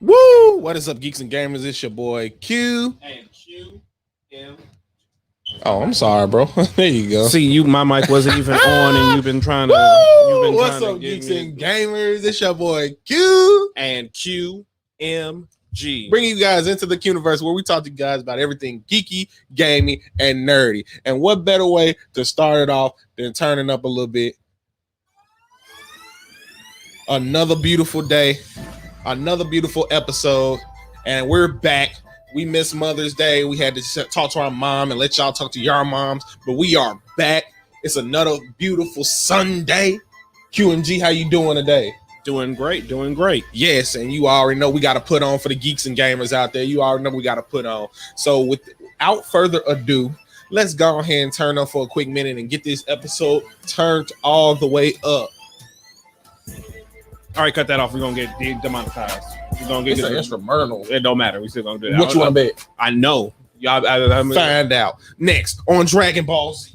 Woo! What is up, geeks and gamers? It's your boy Q. And Q M. Oh, I'm sorry, bro. There you go. See, my mic wasn't even on, and you've been trying to. Woo! What's up, geeks and gamers? It's your boy Q and QMG. Bringing you guys into the Quniverse, where we talk to you guys about everything geeky, gaming, and nerdy. And what better way to start it off than turning up a little bit? Another beautiful day, another beautiful episode, and we're back. We missed Mother's Day. We had to talk to our mom and let y'all talk to your moms, but we are back. It's another beautiful Sunday. QMG, how you doing today? Doing great. Yes, and you already know we got to put on for the geeks and gamers out there. You already know we got to put on. So without further ado, let's go ahead and turn up for a quick minute and get this episode turned all the way up. All right, cut that off. We're gonna get demonetized. We're gonna get an instrumental. It don't matter. We still gonna do that. What you want to bet? I know. Y'all find out next on Dragon Ball Z.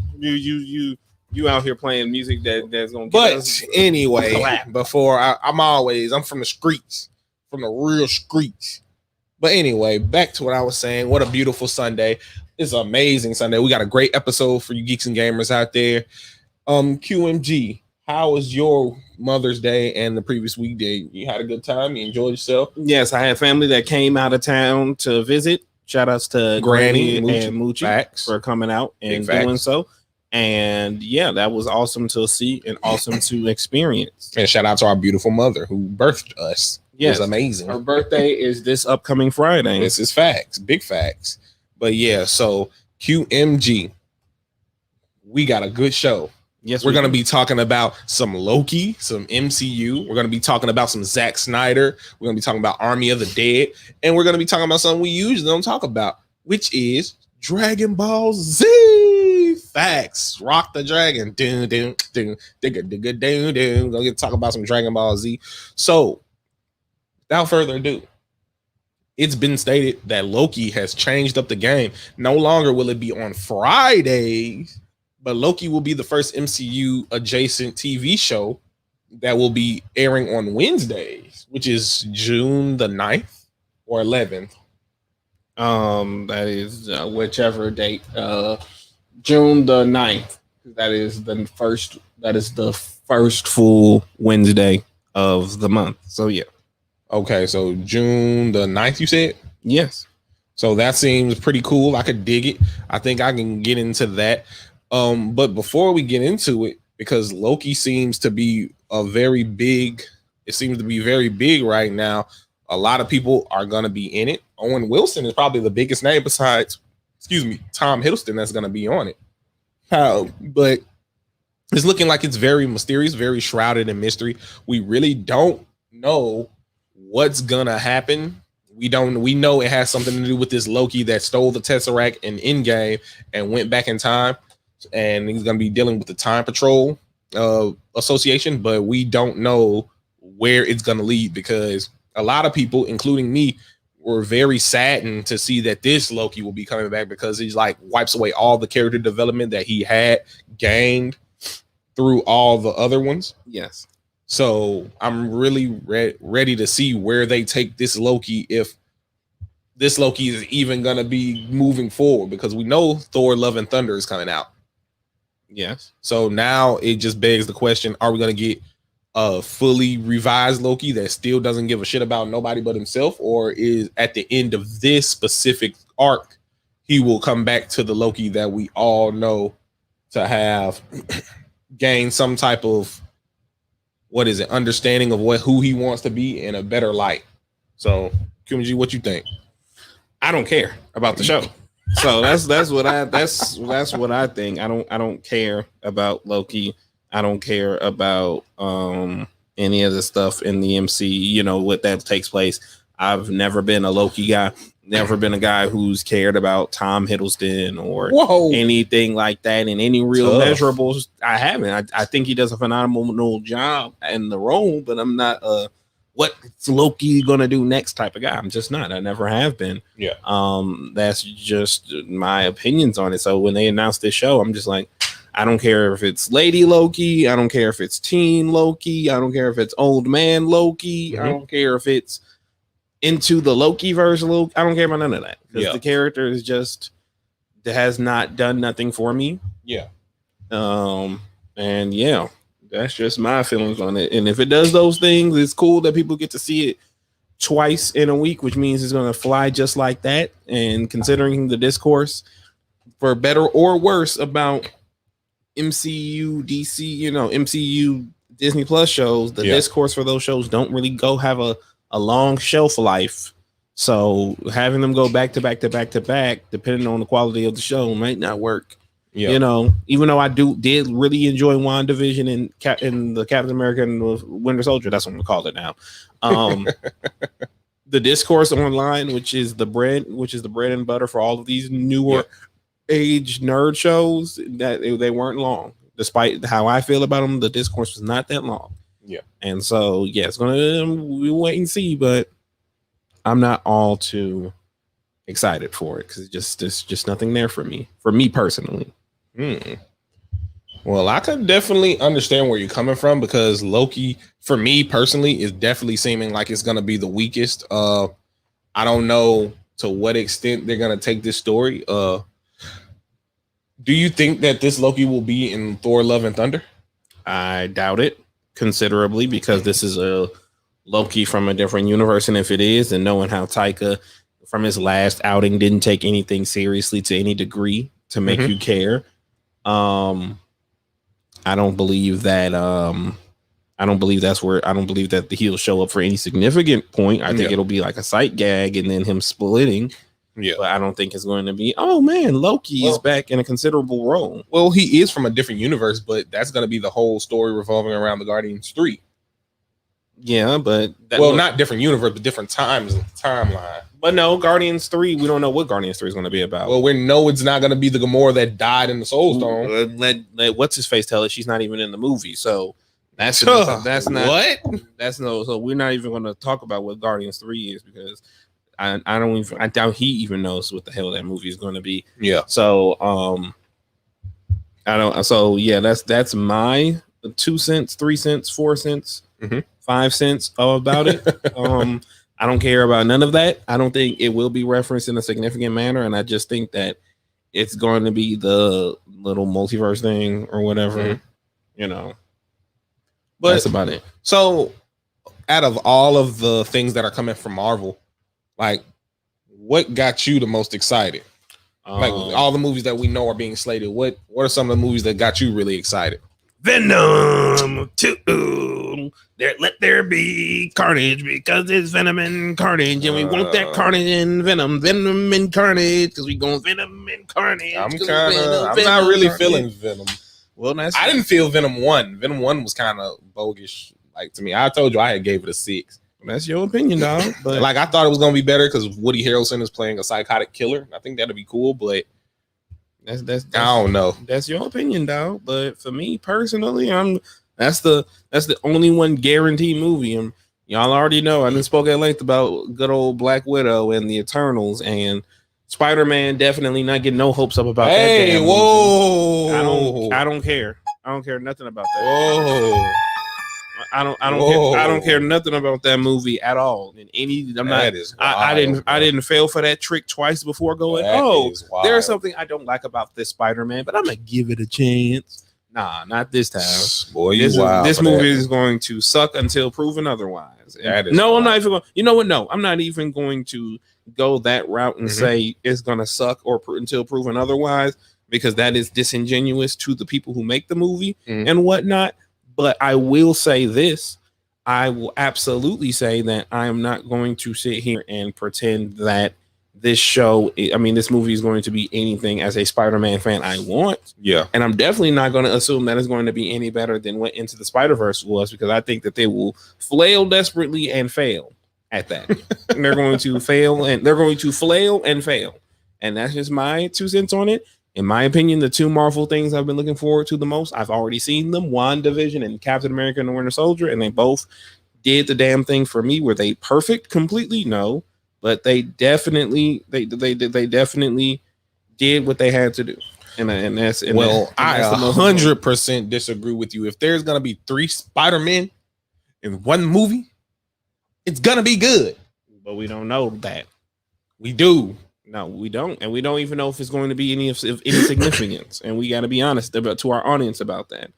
You out here playing music that's gonna. But anyway, before I'm from the streets, from the real streets. But anyway, back to what I was saying. What a beautiful Sunday! It's an amazing Sunday. We got a great episode for you geeks and gamers out there. QMG, how was your Mother's Day and the previous weekday? You had a good time? You enjoyed yourself? Yes, I had family that came out of town to visit. Shout outs to Granny and Moochie for coming out and doing so. And yeah, that was awesome to see and awesome to experience. And shout out to our beautiful mother who birthed us. Yes, it was amazing. Her birthday is this upcoming Friday. This is facts, big facts. But yeah, so QMG, we got a good show. Yes, we're going to be talking about some Loki, some MCU. We're going to be talking about some Zack Snyder. We're going to be talking about Army of the Dead. And we're going to be talking about something we usually don't talk about, which is Dragon Ball Z. Facts. Rock the dragon. Doom, doom, doom, digga, digga, doom, doom. We're going to talk about some Dragon Ball Z. So, without further ado, it's been stated that Loki has changed up the game. No longer will it be on Fridays, but Loki will be the first MCU adjacent TV show that will be airing on Wednesdays, which is June the 9th or 11th. That is whichever date. June the 9th. That is the first full Wednesday of the month. So yeah. Okay, so June the 9th, you said? Yes. So that seems pretty cool. I could dig it. I think I can get into that. But before we get into it, because Loki seems to be very big right now. A lot of people are going to be in it. Owen Wilson is probably the biggest name besides, Tom Hiddleston that's going to be on it. But it's looking like it's very mysterious, very shrouded in mystery. We really don't know what's going to happen. We know it has something to do with this Loki that stole the Tesseract in Endgame and went back in time. And he's going to be dealing with the Time Patrol Association, but we don't know where it's going to lead, because a lot of people, including me, were very saddened to see that this Loki will be coming back, because he's like wipes away all the character development that he had gained through all the other ones. Yes. So I'm really ready to see where they take this Loki, if this Loki is even going to be moving forward, because we know Thor Love and Thunder is coming out. Yes. So now it just begs the question, are we going to get a fully revised Loki that still doesn't give a shit about nobody but himself? Or is at the end of this specific arc, he will come back to the Loki that we all know to have gained some type of, understanding of who he wants to be in a better light? So, QMG, what you think? I don't care about the show. So that's what I think. I don't care about Loki. I don't care about any of the stuff in the MC, what that takes place. I've never been a Loki guy, never been a guy who's cared about Tom Hiddleston or anything like that in any real measurables. I haven't. I think he does a phenomenal job in the role, but I'm not what's Loki gonna do next type of guy. I'm just not. I never have been. Yeah. That's just my opinions on it. So when they announced this show, I'm just like, I don't care if it's Lady Loki. I don't care if it's Teen Loki. I don't care if it's Old Man Loki. I don't care if it's into the Loki verse a little. I don't care about none of that because Yeah. the character is just has not done nothing for me. Yeah. And yeah, that's just my feelings on it. And if it does those things, it's cool that people get to see it twice in a week, which means it's going to fly just like that. And considering the discourse, for better or worse, about MCU, DC, MCU, Disney Plus shows, the discourse for those shows don't really have a long shelf life. So having them go back to back to back to back, depending on the quality of the show, might not work. Yeah. Even though I did really enjoy WandaVision and the Captain America and the Winter Soldier, that's what I'm gonna call it now. The discourse online, which is the bread and butter for all of these newer age nerd shows, that they weren't long. Despite how I feel about them, the discourse was not that long. Yeah. And so it's gonna we wait and see, but I'm not all too excited for it because it's just nothing there for me personally. Well, I could definitely understand where you're coming from because Loki, for me personally, is definitely seeming like it's gonna be the weakest. I don't know to what extent they're gonna take this story. Do you think that this Loki will be in Thor: Love and Thunder? I doubt it considerably because this is a Loki from a different universe, and if it is, and knowing how Taika from his last outing didn't take anything seriously to any degree to make you care. I don't believe that he'll show up for any significant point. I think it'll be like a sight gag and then him splitting. Yeah, but I don't think it's going to be, oh man, Loki is back in a considerable role. Well, he is from a different universe, but that's going to be the whole story revolving around the Guardians 3. Yeah, but not different universe, but different timeline. But no, Guardians 3, we don't know what Guardians 3 is going to be about. Well, we know it's not going to be the Gamora that died in the Soul Stone. Let what's his face tell us she's not even in the movie. So that's not what? So we're not even going to talk about what Guardians 3 is because I doubt he even knows what the hell that movie is going to be. Yeah. So I don't. So yeah, that's my 2 cents, 3 cents, 4 cents, 5 cents about it. I don't care about none of that. I don't think it will be referenced in a significant manner, and I just think that it's going to be the little multiverse thing or whatever, But that's about it. So, out of all of the things that are coming from Marvel, like, what got you the most excited? Like all the movies that we know are being slated. What are some of the movies that got you really excited? Venom 2. Let there be carnage because it's Venom and Carnage, and we want that Carnage and Venom and Carnage because we going Venom and Carnage. I'm not really feeling Venom. Well, I didn't feel Venom 1. Venom 1 was kind of bogus, like to me. I told you I had gave it a 6. That's your opinion, dog. But like I thought it was gonna be better because Woody Harrelson is playing a psychotic killer. I think that'd be cool, but that's I don't know. That's your opinion, dog. But for me personally, that's the only one guaranteed movie. Y'all already know I done spoke at length about good old Black Widow and the Eternals, and Spider-Man definitely not getting no hopes up about that. Hey, whoa! I don't care. I don't care nothing about that. Whoa! I don't care nothing about that movie at all. I didn't fail for that trick twice before going, there's something I don't like about this Spider-Man, but I'm gonna give it a chance. Nah, not this time. Boy, this movie is going to suck until proven otherwise. I'm not even going. You know what? No, I'm not even going to go that route and say it's gonna suck until proven otherwise, because that is disingenuous to the people who make the movie and whatnot. But I will say this. I will absolutely say that I am not going to sit here and pretend that this movie is going to be anything as a Spider-Man fan I want. Yeah. And I'm definitely not going to assume that it's going to be any better than what Into the Spider-Verse was, because I think that they will flail desperately and fail at that. And they're going to fail and fail. And that's just my 2 cents on it. In my opinion, the 2 Marvel things I've been looking forward to the most, I've already seen them, WandaVision and Captain America and the Winter Soldier, and they both did the damn thing for me. Were they perfect completely? No, but they definitely did what they had to do. I 100% disagree with you. If there's gonna be 3 Spider-Men in one movie, it's gonna be good. but we don't know that. We do. No, we don't, and we don't even know if it's going to be any significance. And we got to be honest to our audience about that.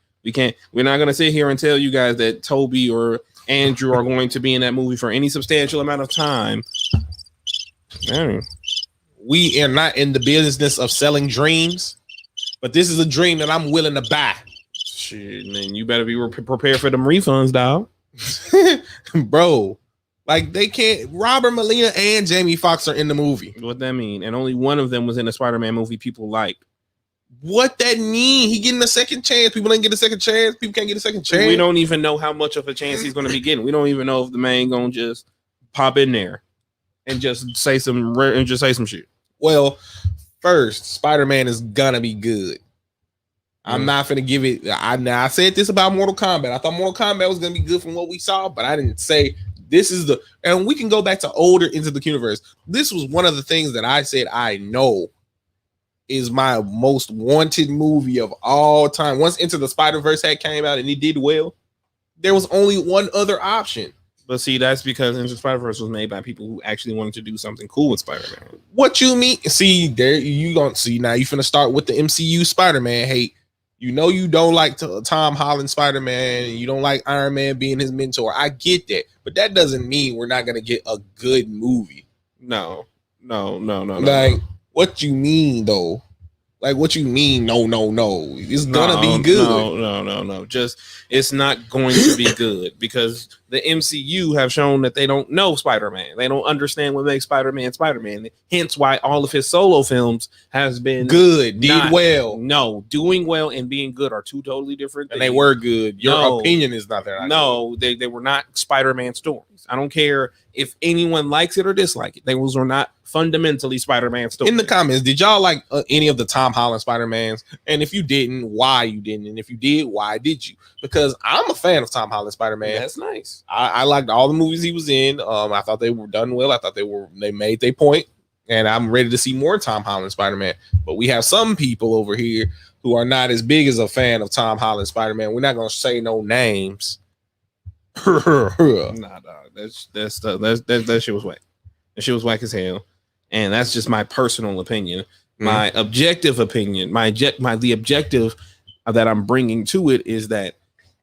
We're not going to sit here and tell you guys that Toby or Andrew are going to be in that movie for any substantial amount of time. We are not in the business of selling dreams, but this is a dream that I'm willing to buy. Shit, man, you better be prepared for them refunds, dog. Bro. Like they can't. Robert Molina and Jamie Foxx are in the movie. What that mean? And only one of them was in a Spider-Man movie people liked. What that mean? He getting a second chance. People didn't get a second chance. People can't get a second chance. We don't even know how much of a chance he's going to be getting. We don't even know if the man gonna just pop in there and just say some shit. Well, first, Spider-Man is gonna be good. I'm not gonna give it. I said this about Mortal Kombat. I thought Mortal Kombat was gonna be good from what we saw, but I didn't say. This is and we can go back to older Into the Quniverse. This was one of the things that I said I know is my most wanted movie of all time. Once Into the Spider-Verse had came out and it did well, there was only one other option. But see, that's because Into the Spider-Verse was made by people who actually wanted to do something cool with Spider-Man. What you mean? See, there you gonna see now. You finna start with the MCU Spider-Man hate. You know you don't like Tom Holland Spider-Man, and you don't like Iron Man being his mentor. I get that, but that doesn't mean we're not gonna get a good movie. No. Like, what you mean though? Like, what you mean? No. It's gonna be good. No. Just it's not going to be good because the MCU have shown that they don't know Spider-Man. They don't understand what makes Spider-Man Spider-Man. Hence why all of his solo films has been good, well. No, doing well and being good are two totally different things. And they were good. Your opinion is not there. No, they were not Spider-Man stories. I don't care if anyone likes it or dislike it. Those were not fundamentally Spider-Man stories. In the comments, did y'all like any of the Tom Holland Spider-Mans? And if you didn't, why you didn't? And if you did, why did you? Because I'm a fan of Tom Holland Spider-Man. That's nice. I liked all the movies he was in. I thought they were done well. I thought they made their point, and I'm ready to see more Tom Holland Spider-Man. But we have some people over here who are not as big as a fan of Tom Holland Spider-Man. We're not gonna say no names. Nah, dog. That shit was whack. That shit was whack as hell. And that's just my personal opinion. My objective opinion, the objective that I'm bringing to it is that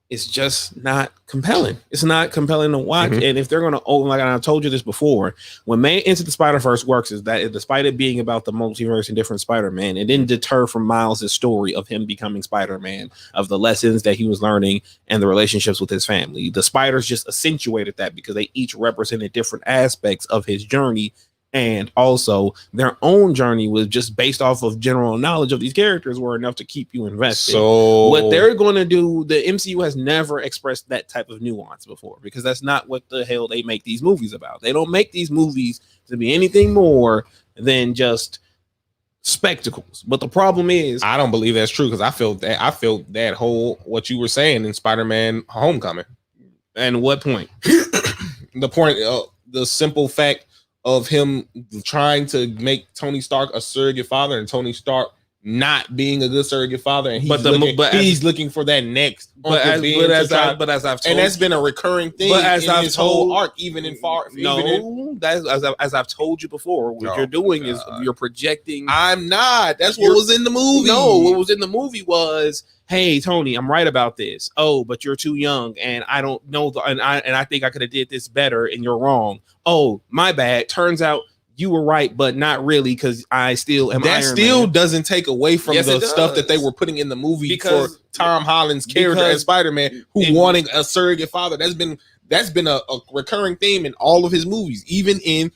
it's just not compelling. It's not compelling to watch. And if they're going to, like I told you this before, when Into the Spider-Verse works is that despite it being about the multiverse and different Spider-Man, it didn't deter from Miles' story of him becoming Spider-Man, of the lessons that he was learning and the relationships with his family. The spiders just accentuated that because they each represented different aspects of his journey. And also their own journey was just based off of general knowledge of these characters were enough to keep you invested. So what they're going to do, the MCU has never expressed that type of nuance before, because that's not what the hell they make these movies about. They don't make these movies to be anything more than just spectacles. But the problem is, I don't believe that's true, because I felt that whole what you were saying in Spider-Man Homecoming. And what point? The point, the simple fact of him trying to make Tony Stark a surrogate father and Tony Stark not being a good surrogate father, and he's looking for that next. But as I've told, and that's been a recurring thing in his whole arc, even in far. As I've told you before, what you're doing is you're projecting. I'm not. That's what was in the movie. No, what was in the movie was, hey Tony, I'm right about this. Oh, but you're too young, and I don't know. And I think I could have did this better, and you're wrong. Oh, my bad. Turns out you were right, but not really, because I still am. That Iron still Man. Doesn't take away from the stuff that they were putting in the movie for Tom Holland's character as Spider-Man, who wanting a surrogate father. That's been a recurring theme in all of his movies, even in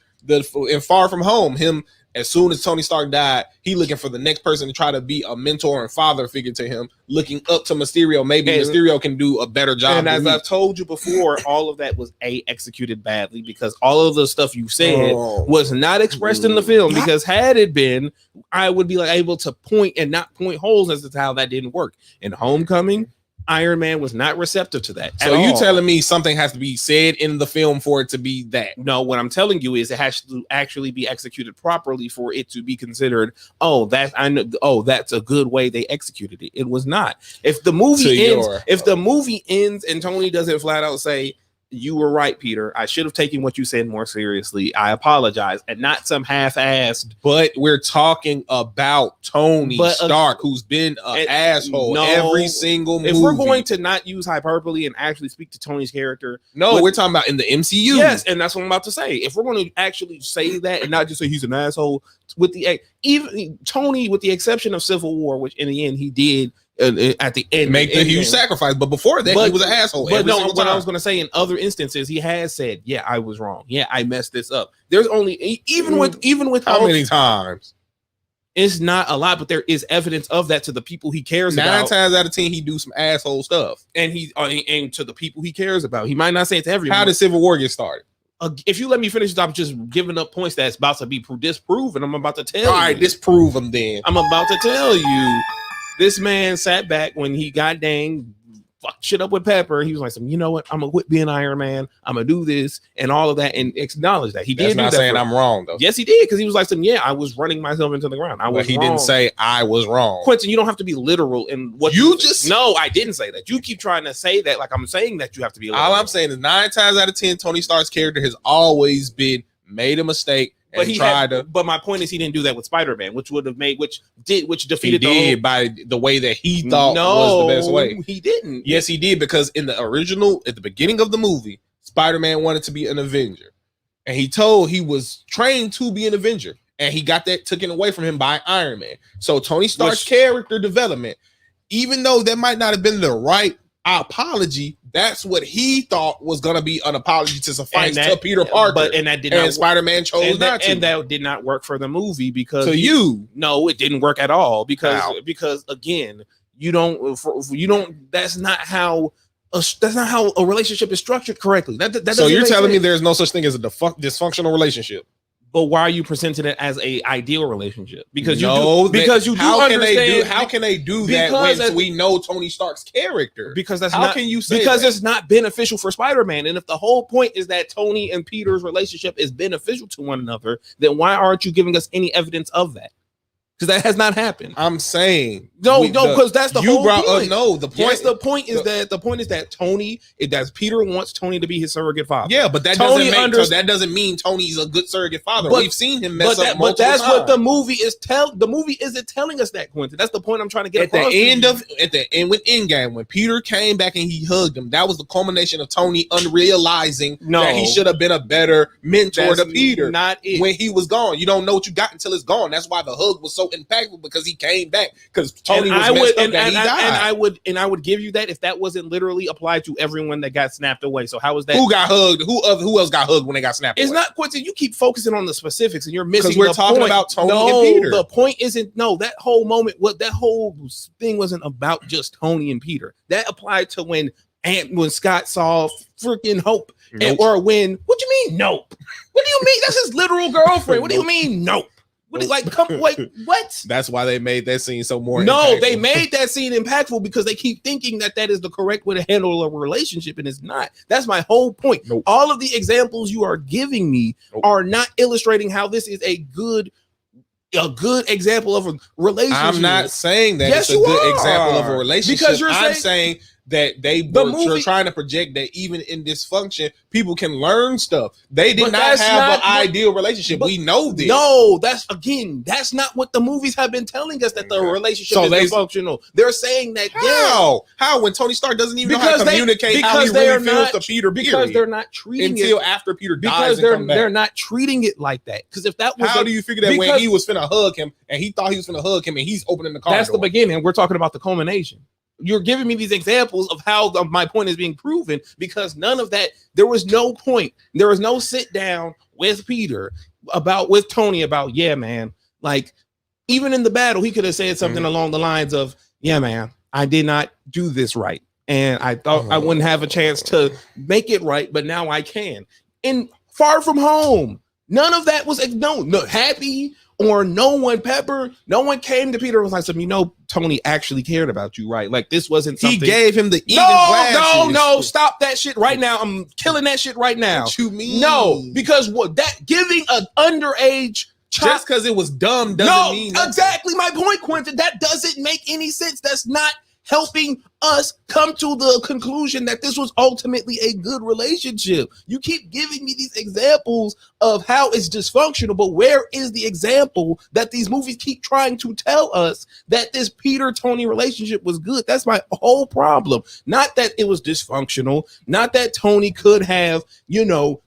Far From Home. Him, as soon as Tony Stark died, he looking for the next person to try to be a mentor and father figure to him, looking up to Mysterio. Maybe Mysterio can do a better job. And as I've told you before, all of that was executed badly, because all of the stuff you said was not expressed in the film. Because had it been, I would be able to point and not point holes as to how that didn't work. In Homecoming, Iron Man was not receptive to that. So you telling me something has to be said in the film for it to be that? No, what I'm telling you is it has to actually be executed properly for it to be considered. That's a good way they executed it. It was not. If the movie ends and Tony doesn't flat out say, you were right, Peter. I should have taken what you said more seriously. I apologize, and not some half-assed. But we're talking about Tony Stark, who's been an asshole every single movie. If we're going to not use hyperbole and actually speak to Tony's character, we're talking about in the MCU. Yes, and that's what I'm about to say. If we're going to actually say that and not just say he's an asshole, even Tony, with the exception of Civil War, which in the end he did. At the end, make the huge sacrifice, but before that, he was an asshole. But no, what I was going to say, in other instances, he has said, "Yeah, I was wrong. Yeah, I messed this up." There's only even with how many times? It's not a lot, but there is evidence of that to the people he cares about. 9 times out of 10, he do some asshole stuff, and to the people he cares about. He might not say it to everyone. How did Civil War get started? If you let me finish, I'm just giving up points that's about to be disproven. I'm about to tell you. All right, disprove them then. I'm about to tell you. This man sat back when he got fucked shit up with Pepper. He was like, you know what? I'm gonna quit being Iron Man. I'm gonna do this and all of that, and acknowledge that he did. That's not saying I'm wrong though. Yes, he did, because he was like, yeah, I was running myself into the ground. He didn't say I was wrong. Quentin, you don't have to be literal in what you just. No, I didn't say that. You keep trying to say that like I'm saying that you have to be literal. All I'm saying is 9 times out of 10, Tony Stark's character has always been made a mistake. But my point is, he didn't do that with Spider-Man, which defeated. He did by the way that he thought was the best way. He didn't. Yes, he did, because in the original, at the beginning of the movie, Spider-Man wanted to be an Avenger, and he was trained to be an Avenger, and he got that taken away from him by Iron Man. So Tony Stark's character development, even though that might not have been the right apology, that's what he thought was going to be an apology to suffice to Peter Parker, and that did not. And Spider-Man chose not to, and that did not work for the movie because no, it didn't work at all because again, you don't. That's not how a relationship is structured correctly. So you're telling me there's no such thing as a dysfunctional relationship? But why are you presenting it as a ideal relationship? Because how can they do that when we know Tony Stark's character? Because that's it's not beneficial for Spider-Man. And if the whole point is that Tony and Peter's relationship is beneficial to one another, then why aren't you giving us any evidence of that? Because that has not happened. I'm saying because that's the whole point. The point. Yes, the point is that Peter wants Tony to be his surrogate father. Yeah, but that doesn't mean Tony's a good surrogate father. We've seen him mess up multiple times. But that's what the movie is The movie isn't telling us that, Quentin. That's the point I'm trying to get across. At the end with Endgame, when Peter came back and he hugged him, that was the culmination of Tony unrealizing that he should have been a better mentor to Peter. Not it. When he was gone, you don't know what you got until it's gone. That's why the hug was so impactful, because he came back, because Tony was messed up and he died. And I would give you that if that wasn't literally applied to everyone that got snapped away. So how was that? Who got hugged? Who else got hugged when they got snapped away? It's not, Quentin. You keep focusing on the specifics and you're missing. Because we're talking about Tony and Peter. The point isn't. No, that whole moment. That whole thing wasn't about just Tony and Peter. That applied to when Scott saw freaking Hope, nope. Or when. What do you mean? Nope. What do you mean? That's his literal girlfriend. What do you mean? Nope. What? That's why they made that scene so more. No, they made that scene impactful because they keep thinking that is the correct way to handle a relationship, and it's not. That's my whole point. Nope. All of the examples you are giving me are not illustrating how this is a good example of a relationship. I'm not saying that yes, it's a good example of a relationship. Because I'm saying that you're trying to project that even in dysfunction, people can learn stuff. They did not have an ideal relationship. We know this. No, that's not what the movies have been telling us, that the relationship is dysfunctional. They're saying that how when Tony Stark doesn't even know how to communicate how he really feels to Peter, because they're not treating until after Peter dies and come back. They're not treating it like that. Because if that was how do you figure that when he was finna hug him and he thought he was finna hug him and he's opening the car door? The beginning. We're talking about the culmination. You're giving me these examples of how my point is being proven, because none of that, there was no point. There was no sit down with Peter with Tony about, yeah, man, like even in the battle, he could have said something along the lines of, yeah, man, I did not do this right. And I thought I wouldn't have a chance to make it right, but now I can. In Far From Home, none of that was Happy or no one came to Peter and was like, Tony actually cared about you, right? Like this wasn't something. He gave him the glasses. No, stop that shit right now. I'm killing that shit right now. What you mean? No, because giving an underage child, just because it was dumb doesn't mean nothing. Exactly my point, Quentin. That doesn't make any sense. That's not helping us come to the conclusion that this was ultimately a good relationship. You keep giving me these examples of how it's dysfunctional, but where is the example that these movies keep trying to tell us that this Peter-Tony relationship was good? That's my whole problem. Not that it was dysfunctional, not that Tony could have,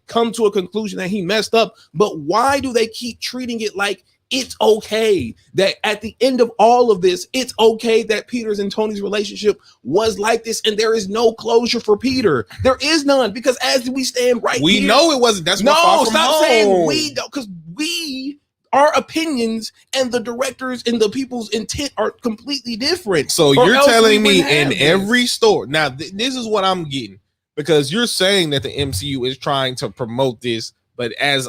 come to a conclusion that he messed up, but why do they keep treating it like it's okay that at the end of all of this, it's okay that Peter's and Tony's relationship was like this, and there is no closure for Peter. There is none, because as we stand right we here, know it wasn't. That's no, Far From stop Home. saying we don't, because our opinions and the directors and the people's intent are completely different. So Or you're else telling we me wouldn't have in this. every story. Now, this is what I'm getting, because you're saying that the MCU is trying to promote this, but as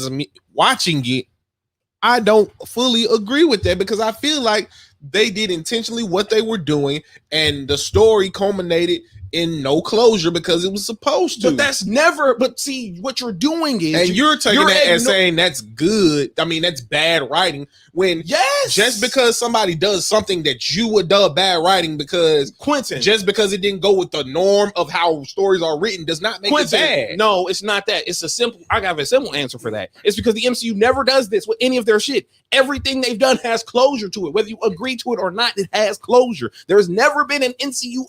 me watching it, I don't fully agree with that, because I feel like they did intentionally what they were doing, and the story culminated in no closure because it was supposed to. But that's never. But see, what you're doing is, and you're taking that as saying that's good. I mean, that's bad writing. When yes, just because somebody does something that you would dub bad writing, because Quentin, just because it didn't go with the norm of how stories are written, does not make Quentin, it bad. no, it's not that. It's a simple. I got a simple answer for that. It's because the MCU never does this with any of their shit. Everything they've done has closure to it, whether you agree to it or not. It has closure. There's never been an MCU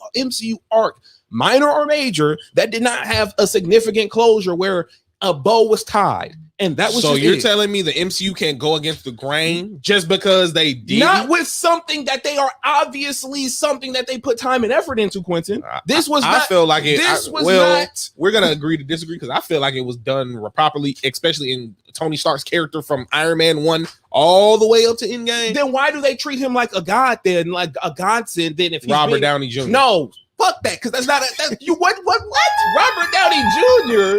arc, minor or major, that did not have a significant closure where a bow was tied. And that was so just you're it. telling me the MCU can't go against the grain just because they did Not with something that they are obviously something that they put time and effort into, Quentin. This was I not. feel like it. This was not. We're gonna agree to disagree, because I feel like it was done properly, especially in Tony Stark's character from Iron Man 1 all the way up to Endgame. Then why do they treat him like a god? Then, like a godsend? Then if he's Robert Downey Jr. No, fuck that, because that's not you. What? Robert Downey Jr.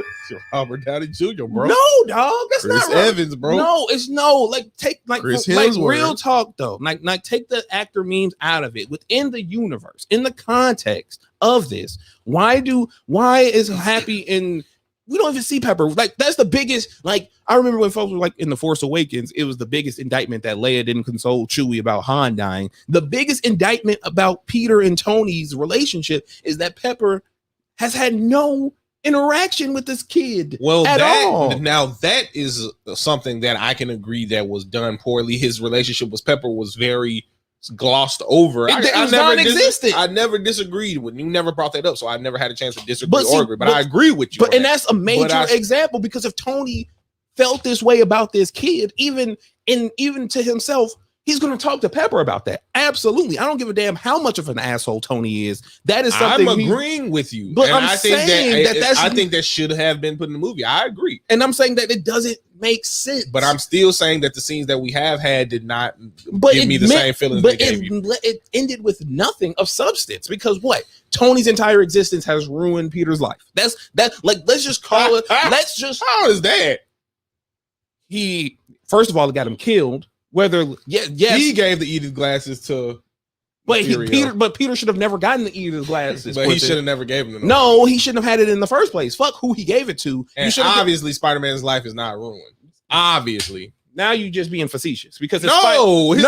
Robert Downey Jr. Bro. No, dog. That's Chris not right. Evans, bro. No, it's no. Like take Chris like Hemsworth. real talk though. Like take the actor memes out of it. Within the universe, in the context of this, why is Happy in? We don't even see Pepper. Like that's the biggest. Like I remember when folks were like in The Force Awakens, it was the biggest indictment that Leia didn't console Chewie about Han dying. The biggest indictment about Peter and Tony's relationship is that Pepper has had no interaction with this kid. Well, at all. Now that is something that I can agree that was done poorly. His relationship with Pepper was very glossed over. It was non-existent. I never disagreed with you. Never brought that up, so I never had a chance to disagree or agree. But I agree with you. And that's a major example, because if Tony felt this way about this kid, even to himself, he's going to talk to Pepper about that. Absolutely. I don't give a damn how much of an asshole Tony is. That is something I'm agreeing with you. But and I think that should have been put in the movie. I agree. And I'm saying that it doesn't make sense. But I'm still saying that the scenes that we have had did not give me the same feelings. But it ended with nothing of substance, because what? Tony's entire existence has ruined Peter's life. That's like, let's just call it. Let's just. How is that? He, first of all, got him killed. Whether yes, he gave the Edith glasses to, but Peter should have never gotten the Edith glasses. But he should have never gave them. No, he shouldn't have had it in the first place. Fuck who he gave it to. And obviously, Spider-Man's life is not ruined. Obviously, now you just being facetious, because it's ruined.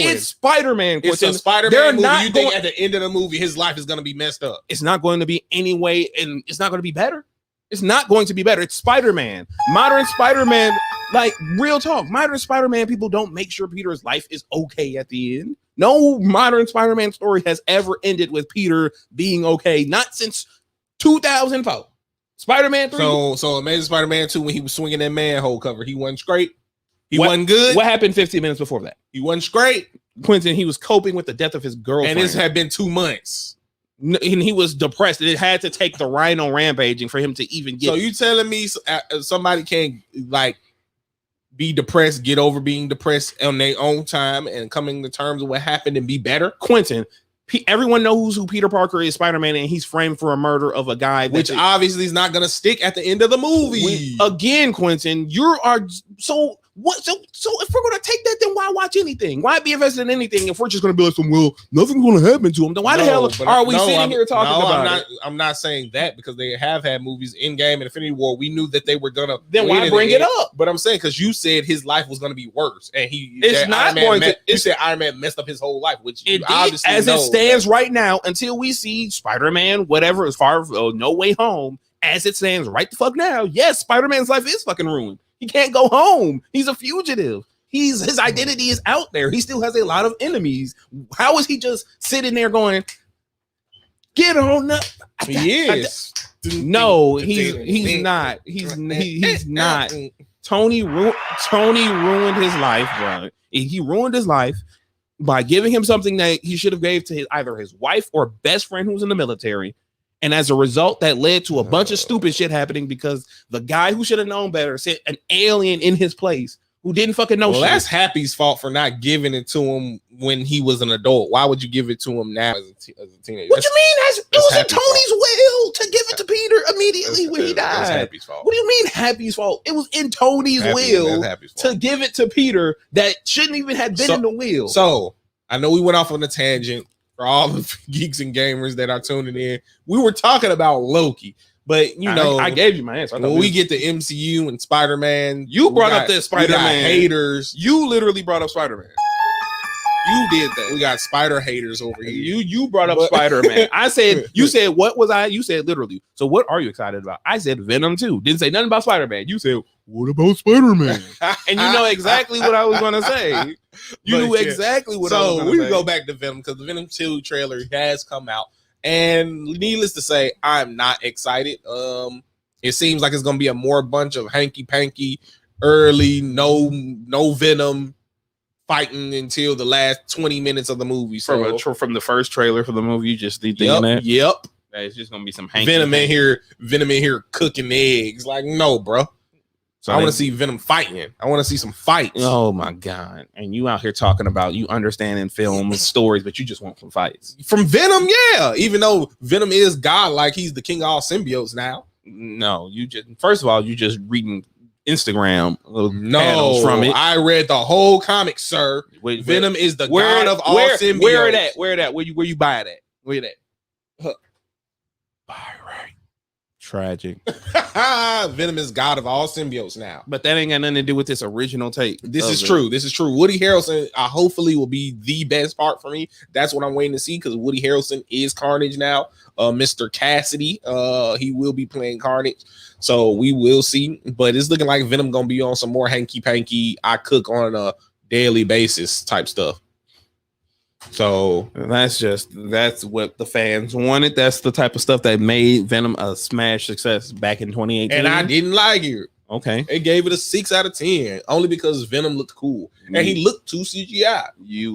It's Spider-Man. It's a Spider-Man movie. You think at the end of the movie his life is going to be messed up? It's not going to be anyway, and it's not going to be better. It's not going to be better. It's Spider-Man. Modern Spider-Man, like real talk. Modern Spider-Man people don't make sure Peter's life is okay at the end. No modern Spider-Man story has ever ended with Peter being okay. Not since 2004. Spider-Man 3. So Amazing Spider-Man 2, when he was swinging that manhole cover, he wasn't straight. He wasn't good. What happened 15 minutes before that? He wasn't straight. Quentin, he was coping with the death of his girlfriend. And this had been 2 months. And he was depressed. It had to take the Rhino rampaging for him to even get. So you telling me somebody can't like be depressed, get over being depressed on their own time, and coming to terms with what happened and be better? Quentin, everyone knows who Peter Parker is, Spider-Man, and he's framed for a murder of a guy, which obviously is not going to stick at the end of the movie. Again, Quentin, you are so. What? So if we're gonna take that, then why watch anything? Why be invested in anything if we're just gonna be like, well, nothing's gonna happen to him? Then why the hell are we sitting here talking about it? I'm not saying that because they have had movies in Game and Infinity War. We knew that they were gonna. Then why bring it up? But I'm saying because you said his life was gonna be worse, and it's not going to. You said Iron Man messed up his whole life, which it did, as it stands right now, until we see Spider-Man, whatever, as far as No Way Home, as it stands right the fuck now. Yes, Spider-Man's life is fucking ruined. He can't go home. He's a fugitive. His identity is out there. He still has a lot of enemies. How is he just sitting there going, get on up? He is. No, he's not. He's not. Tony ruined his life, bro. He ruined his life by giving him something that he should have gave to either his wife or best friend who's in the military. And as a result, that led to a bunch of stupid shit happening because the guy who should have known better sent an alien in his place who didn't fucking know shit. Well, that's Happy's fault for not giving it to him when he was an adult. Why would you give it to him now as a teenager? What you mean? It was in Tony's will to give it to Peter immediately when he died. That's Happy's fault. What do you mean Happy's fault? It was in Tony's will to give it to Peter that shouldn't even have been in the will. So, I know we went off on a tangent. For all the geeks and gamers that are tuning in, we were talking about Loki, but you know, I gave you my answer. When we get to MCU and Spider-Man, you brought up this Spider-Man haters. You literally brought up Spider-Man. You did that. We got spider haters over here. You brought up Spider-Man. I said, you said, what was I? You said literally. So what are you excited about? I said Venom 2. Didn't say nothing about Spider-Man. You said, what about Spider-Man? And you know exactly what I was going to say. You knew exactly what I was going to say. So we go back to Venom because the Venom 2 trailer has come out. And needless to say, I'm not excited. It seems like it's going to be a more bunch of hanky-panky, early, no Venom fighting until the last 20 minutes of the movie. So from the first trailer for the movie, you just thinking that? Yep. It's just gonna be some Venom in here cooking eggs. Like, no, bro. So I want to see Venom fighting. I want to see some fights. Oh my god! And you out here talking about you understanding film stories, but you just want some fights from Venom, yeah. Even though Venom is godlike, he's the king of all symbiotes now. No, you just first of all, you just reading Instagram from it. I read the whole comic, sir. Venom is the god of all symbiotes. Where you buy it at? Where it at? Buy right. Tragic. Venom is god of all symbiotes now. But that ain't got nothing to do with this original take. This is true. This is true. Woody Harrelson, hopefully, will be the best part for me. That's what I'm waiting to see because Woody Harrelson is Carnage now. Mr. Cassidy, he will be playing Carnage. So we will see. But it's looking like Venom gonna be on some more hanky-panky, I cook on a daily basis type stuff. So that's what the fans wanted. That's the type of stuff that made Venom a smash success back in 2018. And I didn't like it. Okay. It gave it a 6 out of 10 only because Venom looked cool and he looked too CGI.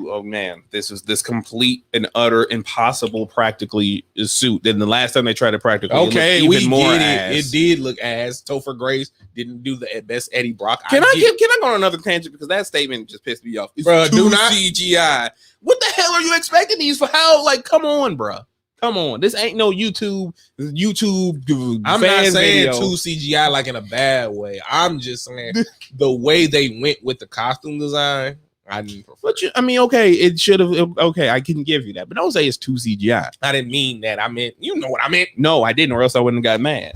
Oh man, this is this complete and utter impossible practically suit. Then the last time they tried it practically, okay, we get it. It did look ass. Topher Grace didn't do the best Eddie Brock. Can I go on another tangent because that statement just pissed me off? Bro, do not CGI. What the hell are you expecting these for? How? Like, come on, bro. Come on, this ain't no YouTube. I'm not saying too CGI like in a bad way. I'm just saying the way they went with the costume design. I didn't prefer. But okay, it should have. Okay, I can give you that, but don't say it's too CGI. I didn't mean that. I meant, you know what I meant. No, I didn't, or else I wouldn't have got mad.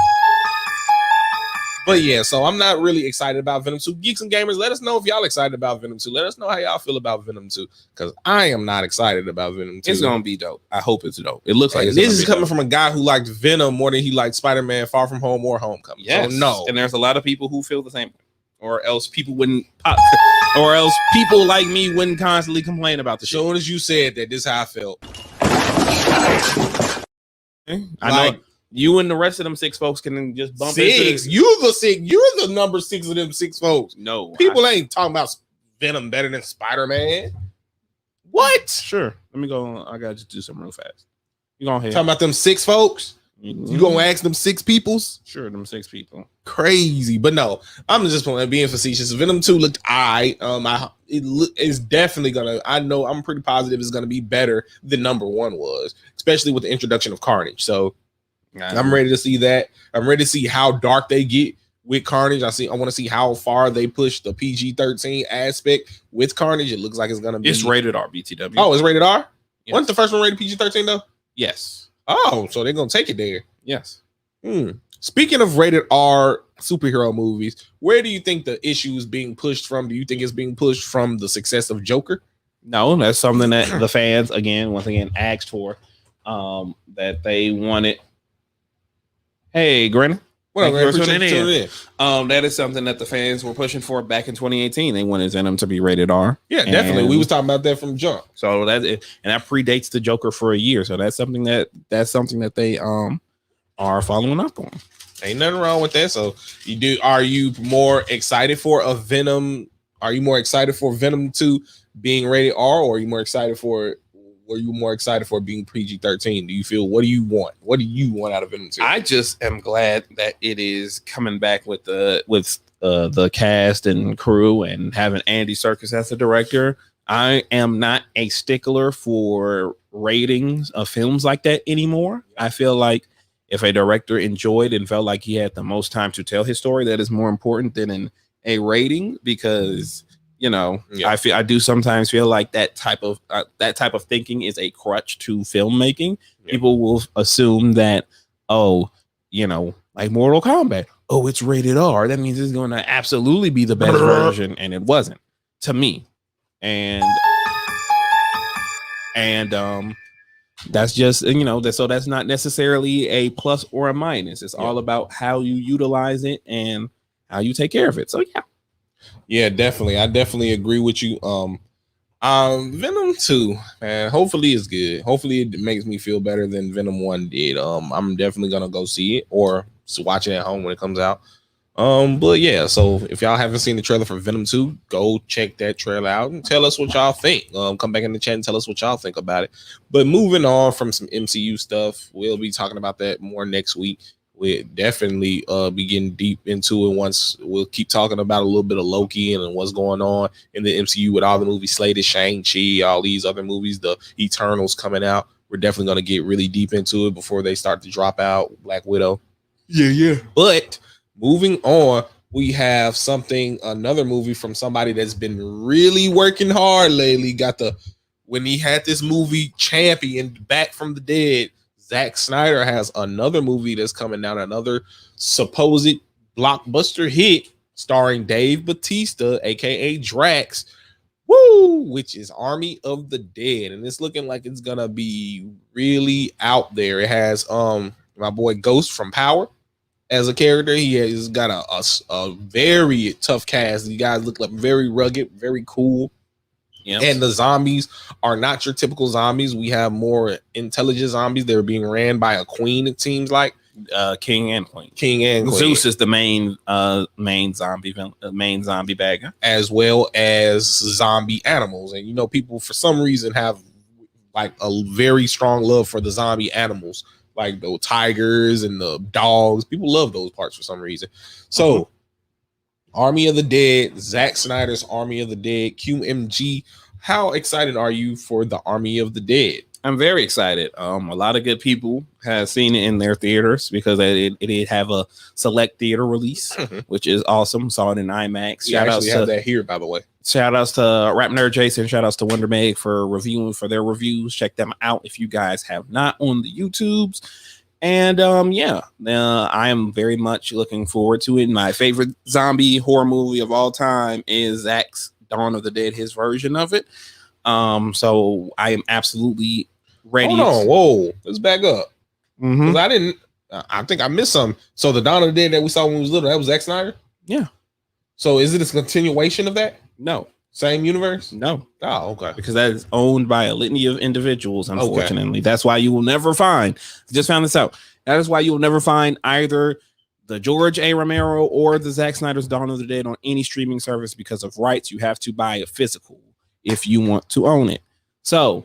But yeah, so I'm not really excited about Venom 2. Geeks and gamers, let us know if y'all excited about Venom 2. Let us know how y'all feel about Venom 2. Because I am not excited about Venom 2. It's gonna be dope. I hope it's dope. It looks like this is coming from a guy who liked Venom more than he liked Spider-Man Far From Home or Homecoming. Yes. So no. And there's a lot of people who feel the same. Or else people wouldn't or else people like me wouldn't constantly complain about the shit. As soon as you said that, this is how I felt. I know. You and the rest of them 6 folks can just bump into You're the number 6 of them 6 folks. No. People ain't talking about Venom better than Spider-Man. What? Sure. Let me go. I gotta just do something real fast. You go ahead. Talking about them 6 folks? You gonna ask them 6 peoples? Sure, them 6 people. Crazy. But no, I'm just being facetious. Venom 2 looked it's definitely gonna, I'm pretty positive it's gonna be better than number 1 was, especially with the introduction of Carnage. So I'm ready to see that. I'm ready to see how dark they get. with Carnage. I want to see how far they push the PG-13 aspect with Carnage. It looks like it's gonna be. It's rated R. BTW. Oh, it's rated R. Yes. Wasn't the first one rated PG-13 though? Yes. Oh, so they're gonna take it there. Yes. Speaking of rated R superhero movies, where do you think the issue is being pushed from? Do you think it's being pushed from the success of Joker? No, that's something that the fans once again asked for. That they wanted. Hey, Granny. Well, that is something that the fans were pushing for back in 2018. They wanted Venom to be rated R. Yeah, definitely. We was talking about that from jump. So that predates the Joker for a year. So that's something that they are following up on. Ain't nothing wrong with that. So are you more excited for a Venom? Are you more excited for Venom 2 being rated R, or are you more excited for being PG-13? Do you feel, what do you want? What do you want out of Venom 2? I just am glad that it is coming back with the cast and crew and having Andy Serkis as the director. I am not a stickler for ratings of films like that anymore. I feel like if a director enjoyed and felt like he had the most time to tell his story, that is more important than a rating, because I do sometimes feel like that type of thinking is a crutch to filmmaking. People will assume that, like Mortal Kombat, it's rated R, that means it's going to absolutely be the best version, and it wasn't to me. And that's just, so that's not necessarily a plus or a minus. It's all about how you utilize it and how you take care of it. So yeah, definitely. I definitely agree with you. Venom 2, man, hopefully it's good. Hopefully it makes me feel better than Venom 1 did. I'm definitely gonna go see it or watch it at home when it comes out. But yeah, so if y'all haven't seen the trailer for Venom 2, go check that trailer out and tell us what y'all think. Come back in the chat and tell us what y'all think about it. But moving on from some MCU stuff, we'll be talking about that more next week. We'll definitely be getting deep into it once. We'll keep talking about a little bit of Loki and what's going on in the MCU with all the movies slated, Shang-Chi, all these other movies, the Eternals coming out. We're definitely going to get really deep into it before they start to drop out. Black Widow. Yeah. But moving on, we have another movie from somebody that's been really working hard lately. When he had this movie Champion, Back from the Dead, Zack Snyder has another movie that's coming out, another supposed blockbuster hit starring Dave Bautista, aka Drax, which is Army of the Dead, and it's looking like it's gonna be really out there. It has my boy Ghost from Power as a character. He has got a very tough cast. You guys look like very rugged, very cool. Yep. And the zombies are not your typical zombies. We have more intelligent zombies. They're being ran by a queen, it seems like. King and queen. Zeus is the main zombie bad guy, as well as zombie animals. And people for some reason have like a very strong love for the zombie animals, like the tigers and the dogs. People love those parts for some reason. So Army of the Dead, Zack Snyder's Army of the Dead, QMG. How excited are you for the Army of the Dead? I'm very excited. A lot of good people have seen it in their theaters because it did have a select theater release, which is awesome. Saw it in IMAX. We actually have that here, by the way. Shout outs to Rap Nerd Jason. Shout outs to Wonder Meg for their reviews. Check them out if you guys have not on the YouTubes. And I am very much looking forward to it. My favorite zombie horror movie of all time is Zack's Dawn of the Dead, his version of it. So I am absolutely ready. Hold on, whoa, let's back up. Because I think I missed something. So the Dawn of the Dead that we saw when we was little, that was Zack Snyder? Yeah. So is it a continuation of that? No. Same universe? No. Oh, okay. Because that is owned by a litany of individuals, unfortunately. Okay. That's why you will never find, just found this out. That is why you will never find either the George A. Romero or the Zack Snyder's Dawn of the Dead on any streaming service because of rights. You have to buy a physical if you want to own it. So,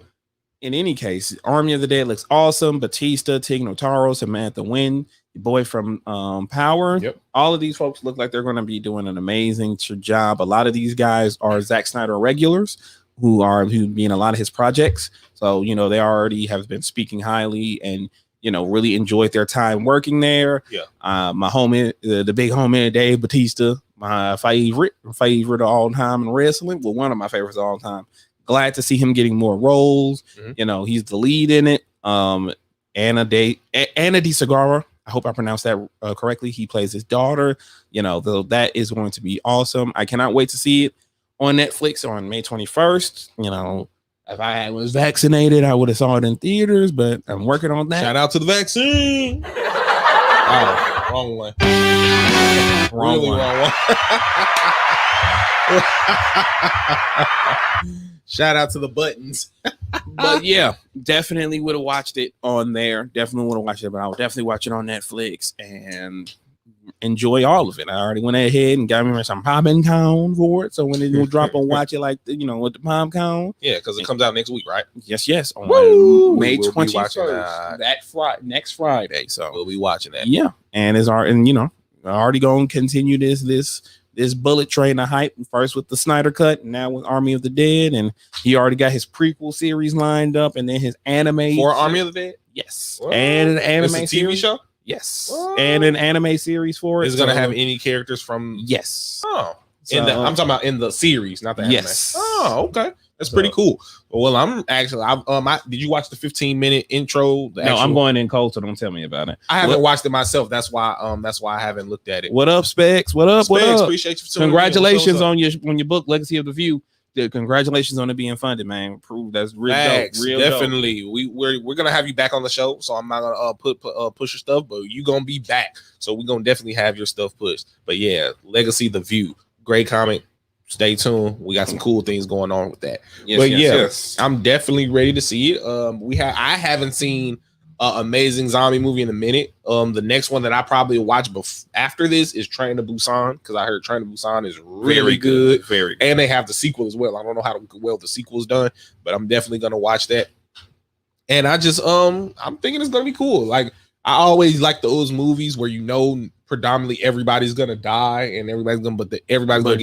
in any case, Army of the Dead looks awesome. Batista, Tig Notaro, Samantha Wynn, your boy from Power. Yep. All of these folks look like they're going to be doing an amazing job. A lot of these guys are Zack Snyder regulars who be in a lot of his projects. So, they already have been speaking highly and really enjoyed their time working there. Yeah. My homie, the big homie, Dave Batista, my favorite of all time in wrestling. Well, one of my favorites of all time. Glad to see him getting more roles. Mhm. He's the lead in it. Anna De Segura. I hope I pronounced that correctly. He plays his daughter. That is going to be awesome. I cannot wait to see it on Netflix on May 21st. If I was vaccinated, I would have saw it in theaters, but I'm working on that. Shout out to the vaccine. Oh, wrong one. Wrong one. Wrong one. Shout out to the buttons. But yeah, definitely would have watched it on there. Definitely would have watched it, but I would definitely watch it on Netflix and enjoy all of it. I already went ahead and got me some popping cone for it. So when it will drop and watch it with the pop cone. Yeah, because it comes out next week, right? Yes. On May We'll be 21st. watching Next Friday. So we'll be watching that. yeah. And it's already going to continue this bullet train of hype, first with the Snyder Cut, and now with Army of the Dead, and he already got his prequel series lined up, and then his anime For Army of the Dead? yes, What? and an anime It's a TV series. show? Yes, What? and an anime series for it. Is it going to So, have any characters from... yes, Oh. So, I'm talking about in the series, not the anime. yes. Oh, okay. That's pretty cool. Well, I'm actually... did you watch the 15-minute intro? No, I'm going in cold, so don't tell me about it. I haven't watched it myself. That's why I haven't looked at it. What up, Specs? What up? What Specs, up? appreciate you. tuning in. Congratulations What's up? on your book, Legacy of the View. Congratulations on it being funded, man. Prove that's real Facts, dope. Real dope. definitely. We're gonna have you back on the show, so I'm not gonna push your stuff, but you gonna be back. So we're gonna definitely have your stuff pushed. But yeah, Legacy the View, great comic. Stay tuned. We got some cool things going on with that. Yes. I'm definitely ready to see it. I haven't seen an amazing zombie movie in a minute. The next one that I probably watch after this is Train to Busan, because I heard Train to Busan is really good. Very good. And they have the sequel as well. I don't know how well the sequel is done, but I'm definitely gonna watch that. And I just I'm thinking it's gonna be cool. Like, I always like those movies where predominantly everybody's gonna die and everybody's gonna get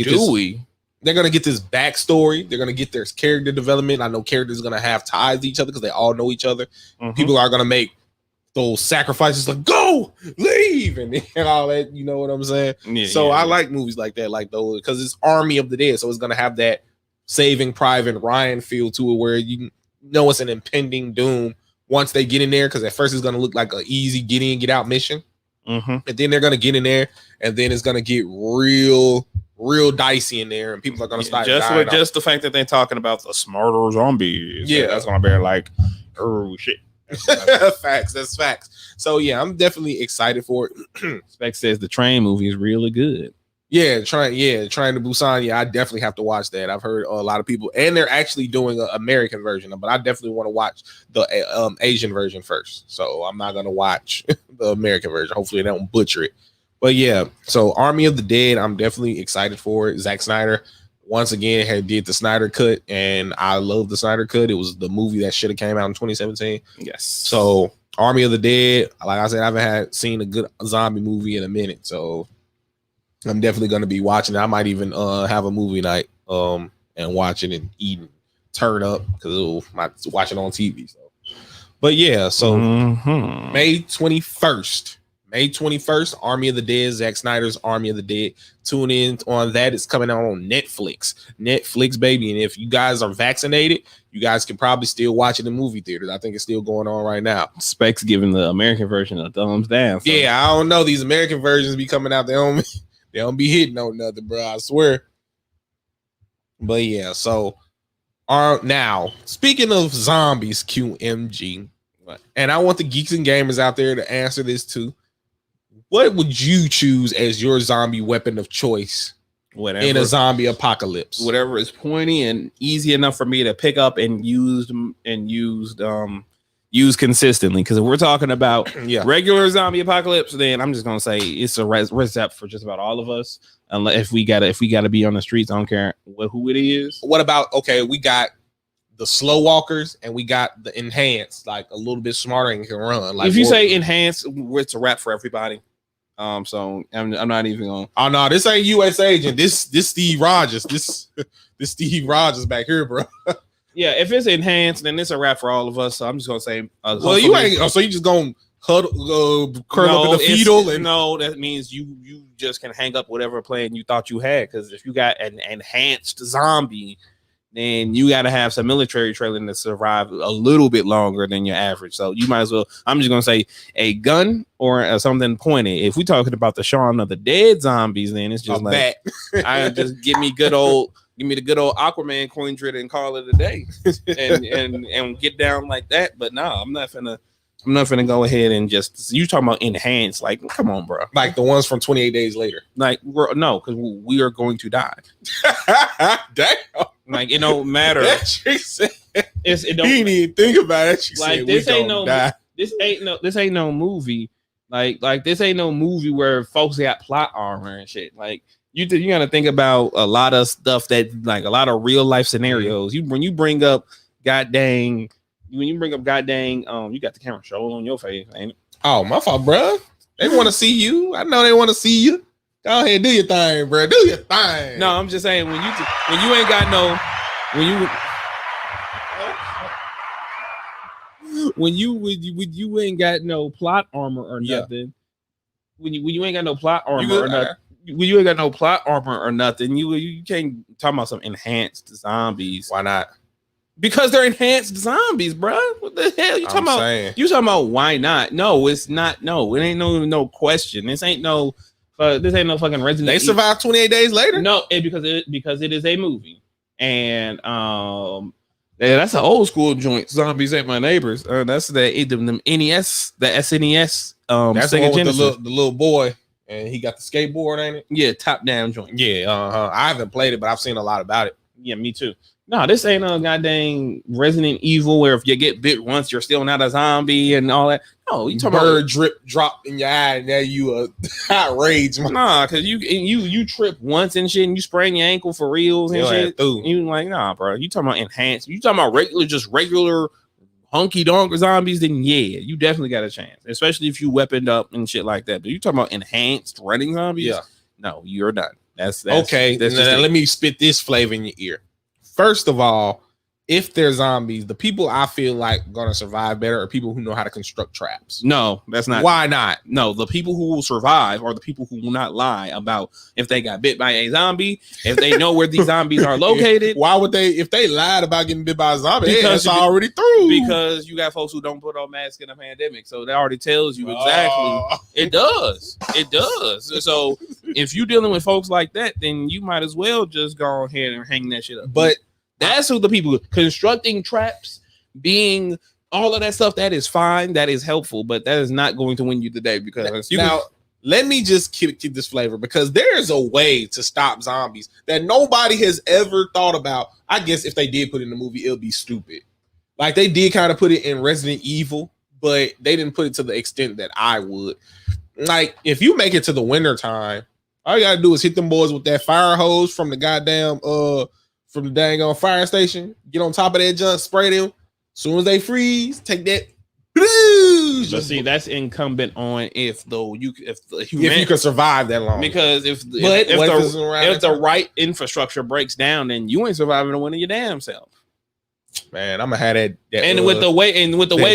this. They're gonna get this backstory. They're gonna get their character development. I know characters are gonna have ties to each other because they all know each other. Mm-hmm. People are gonna make those sacrifices, like go, leave, and all that. You know what I'm saying? I like movies like that, like those, because it's Army of the Dead, so it's gonna have that Saving Private Ryan feel to it, where you know it's an impending doom once they get in there. Because at first it's gonna look like an easy get in, get out mission, and then they're gonna get in there, and then it's gonna get real dicey in there, and people are gonna start just the fact that they're talking about the smarter zombies. Yeah, that's gonna be like, oh shit. Facts. That's facts. So yeah, I'm definitely excited for it. Spec says the train movie is really good. Trying to Busan. Yeah, I definitely have to watch that. I've heard a lot of people, and they're actually doing an American version, but I definitely want to watch the Asian version first. So I'm not gonna watch the American version. Hopefully they don't butcher it. But yeah, so Army of the Dead, I'm definitely excited for it. Zack Snyder once again did the Snyder Cut, and I love the Snyder Cut. It was the movie that should have came out in 2017. Yes. So Army of the Dead, like I said, I haven't seen a good zombie movie in a minute, so I'm definitely going to be watching it. I might even have a movie night and watch it and eat and turn up, because I might watch it on TV. So, but yeah, so May 21st, Army of the Dead, Zack Snyder's Army of the Dead. Tune in on that. It's coming out on Netflix, baby. And if you guys are vaccinated, you guys can probably still watch it in movie theaters. I think it's still going on right now. Specs giving the American version a thumbs down. So. Yeah, I don't know. These American versions be coming out. They don't be hitting on nothing, bro. I swear. But yeah, so now speaking of zombies, QMG, and I want the geeks and gamers out there to answer this too. What would you choose as your zombie weapon of choice in a zombie apocalypse? Whatever is pointy and easy enough for me to pick up and use consistently. Because if we're talking about regular zombie apocalypse, then I'm just gonna say it's a recipe for just about all of us. Unless if we gotta be on the streets, I don't care who it is. What about we got the slow walkers and we got the enhanced, like a little bit smarter and can run. Like, if you say enhanced, it's a wrap for everybody. So I'm not even going. Oh no, this ain't U.S. Agent. This Steve Rogers. This Steve Rogers back here, bro. Yeah, if it's enhanced, then it's a wrap for all of us. So I'm just gonna say. Well, you ain't. So you just gonna curl up in the fetal, and no, that means you just can hang up whatever plan you thought you had. Because if you got an enhanced zombie, then you got to have some military training to survive a little bit longer than your average. So you might as well. I'm just gonna say a gun or something pointed. If we talking about the Shaun of the Dead zombies, then it's just like I just give me the good old Aquaman coin dread and call it a day, and get down like that. But no, I'm not finna go ahead and just you talking about enhance. Like, come on, bro. like the ones from 28 Days Later. Like, no, because we are going to die. Damn. Like, it don't matter. It don't, he didn't even think about it. She like, said, this we ain't gonna no die. this ain't no movie. Like this ain't no movie where folks got plot armor and shit. Like you gotta think about a lot of stuff that like a lot of real life scenarios. When you bring up goddamn, you got the camera showing on your face, ain't it? Oh, my fault, bro. They want to see you. I know they want to see you. Go ahead, do your thing, bro. Do your thing. No, I'm just saying when you ain't got no when you ain't got no plot armor or nothing. When you ain't got no plot armor or nothing. When you ain't got no plot armor or nothing, you can't talk about some enhanced zombies. Why not? Because they're enhanced zombies, bro. What the hell you talking about? You talking about why not? No, it's not. No, it ain't no question. This ain't no fucking Resident. They survived 28 Days Later. No, because it is a movie, and that's an old school joint. Zombies Ain't My Neighbors. That's the NES, the SNES. That's the one with the little boy, and he got the skateboard, ain't it? Yeah, top down joint. Yeah, I haven't played it, but I've seen a lot about it. Yeah, me too. No, this ain't no goddamn Resident Evil where if you get bit once, you're still not a zombie and all that. No, you talking bird about drip drop in your eye, and now you outraged. Nah, because you trip once and shit, and you sprain your ankle for reals and shit. You like, nah, bro. You talking about enhanced? You talking about regular hunky donk zombies? Then yeah, you definitely got a chance, especially if you weaponed up and shit like that. But you talking about enhanced running zombies? Yeah, no, you're done. That's okay. That's now, let me spit this flavor in your ear. First of all, if they're zombies, the people I feel like gonna survive better are people who know how to construct traps. No, that's not. Why not? No, the people who will survive are the people who will not lie about if they got bit by a zombie, if they know where these zombies are located. Why would they? If they lied about getting bit by a zombie, it's already through. Because you got folks who don't put on masks in a pandemic, so that already tells you exactly. It does. So if you're dealing with folks like that, then you might as well just go ahead and hang that shit up. But that's who the people constructing traps, being all of that stuff. That is fine. That is helpful, but that is not going to win you the day because let me just keep this flavor because there's a way to stop zombies that nobody has ever thought about. I guess if they did put it in the movie, it'll be stupid. Like they did kind of put it in Resident Evil, but they didn't put it to the extent that I would. Like if you make it to the winter time, all you gotta do is hit them boys with that fire hose from the goddamn from the dang on fire station, get on top of that junk, spray them. As soon as they freeze, take that. But see, that's incumbent on if you can survive that long. Because if the right infrastructure breaks down, then you ain't surviving to win your damn self. Man, I'm gonna have that and with the way